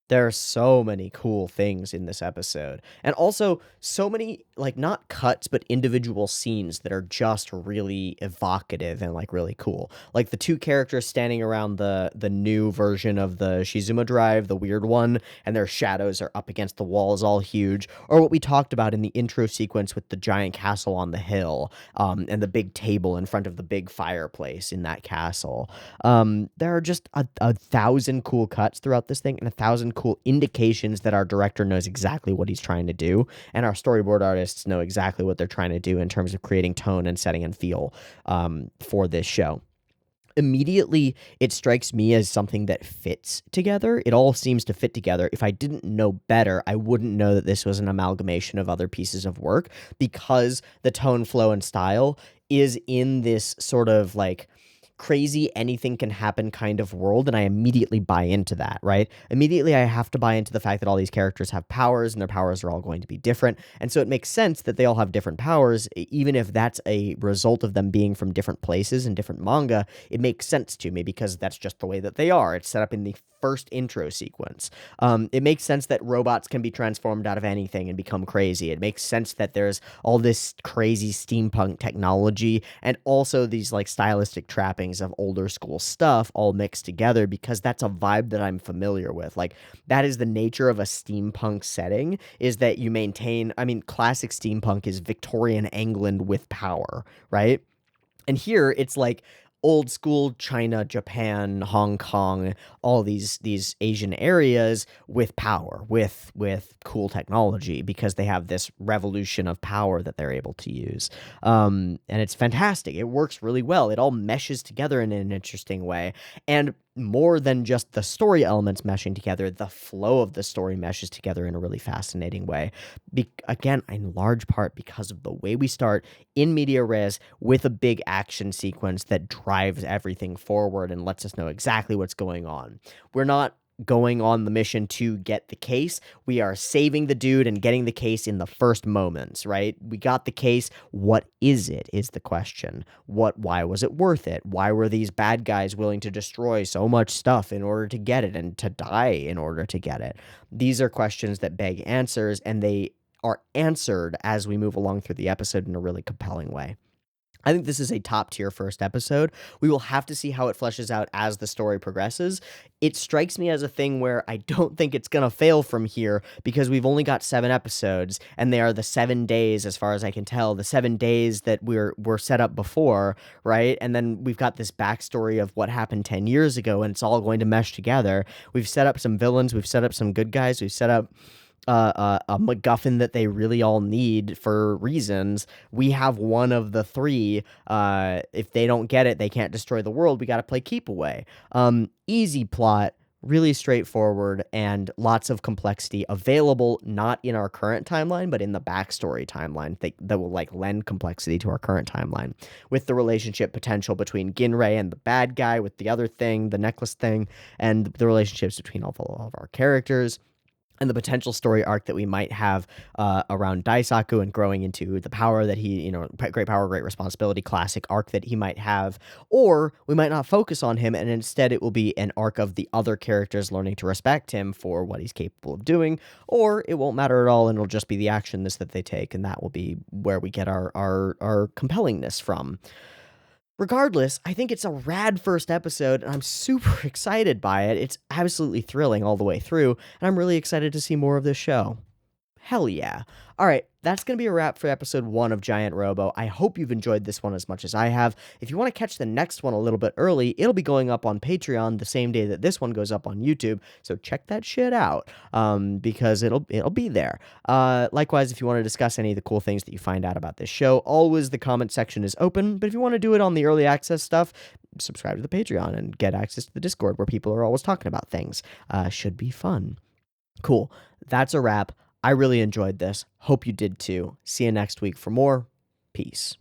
There are so many cool things in this episode. And also so many, like, not cuts, but individual scenes that are just really evocative and, like, really cool. Like the two characters standing around the new version of the Shizuma drive, the weird one, and their shadows are up against the walls all huge. Or what we talked about in the intro sequence with the giant castle on the hill, and the big table in front of the big fireplace in that castle. There are just a thousand cool cuts throughout this thing and a thousand cool indications that our director knows exactly what he's trying to do, and our storyboard artists know exactly what they're trying to do in terms of creating tone and setting and feel for this show. Immediately, it strikes me as something that fits together. It all seems to fit together. If I didn't know better, I wouldn't know that this was an amalgamation of other pieces of work, because the tone, flow, and style is in this sort of like crazy anything can happen kind of world, and I immediately buy into that, right? Immediately I have to buy into the fact that all these characters have powers and their powers are all going to be different, and so it makes sense that they all have different powers. Even if that's a result of them being from different places and different manga, it makes sense to me because that's just the way that they are. It's set up in the first intro sequence. It makes sense that robots can be transformed out of anything and become crazy. It makes sense that there's all this crazy steampunk technology and also these like stylistic trappings of older school stuff all mixed together, because that's a vibe that I'm familiar with. Like, that is the nature of a steampunk setting, is that you maintain, I mean, classic steampunk is Victorian England with power, right? And here it's like old school China, Japan, Hong Kong, all these Asian areas with power, with cool technology, because they have this revolution of power that they're able to use. And it's fantastic. It works really well. It all meshes together in an interesting way. And more than just the story elements meshing together, the flow of the story meshes together in a really fascinating way. Again, in large part because of the way we start in media res with a big action sequence that drives everything forward and lets us know exactly what's going on. We're not going on the mission to get the case. We are saving the dude and getting the case in the first moments, right? We got the case. What is it, is the question. Why was it worth it? Why were these bad guys willing to destroy so much stuff in order to get it and to die in order to get it? These are questions that beg answers, and they are answered as we move along through the episode in a really compelling way. I think this is a top tier first episode. We will have to see how it fleshes out as the story progresses. It strikes me as a thing where I don't think it's going to fail from here, because we've only got 7 episodes, and they are the 7 days, as far as I can tell, the 7 days that were set up before, right? And then we've got this backstory of what happened 10 years ago, and it's all going to mesh together. We've set up some villains, we've set up some good guys, we've set up a MacGuffin that they really all need for reasons. We have one of the 3. If they don't get it, they can't destroy the world. We got to play keep away. Easy plot, really straightforward, and lots of complexity available, not in our current timeline, but in the backstory timeline that will like lend complexity to our current timeline, with the relationship potential between Ginrei and the bad guy with the other thing, the necklace thing, and the relationships between all of our characters, and the potential story arc that we might have around Daisaku and growing into the power that he, great power, great responsibility, classic arc that he might have. Or we might not focus on him, and instead it will be an arc of the other characters learning to respect him for what he's capable of doing. Or it won't matter at all, and it'll just be the actionness that they take, and that will be where we get our compellingness from. Regardless, I think it's a rad first episode, and I'm super excited by it. It's absolutely thrilling all the way through, and I'm really excited to see more of this show. Hell yeah. All right, that's going to be a wrap for episode 1 of Giant Robo. I hope you've enjoyed this one as much as I have. If you want to catch the next one a little bit early, it'll be going up on Patreon the same day that this one goes up on YouTube, so check that shit out, because it'll be there. Likewise, if you want to discuss any of the cool things that you find out about this show, always the comment section is open, but if you want to do it on the early access stuff, subscribe to the Patreon and get access to the Discord where people are always talking about things. Should be fun. Cool. That's a wrap. I really enjoyed this. Hope you did too. See you next week for more. Peace.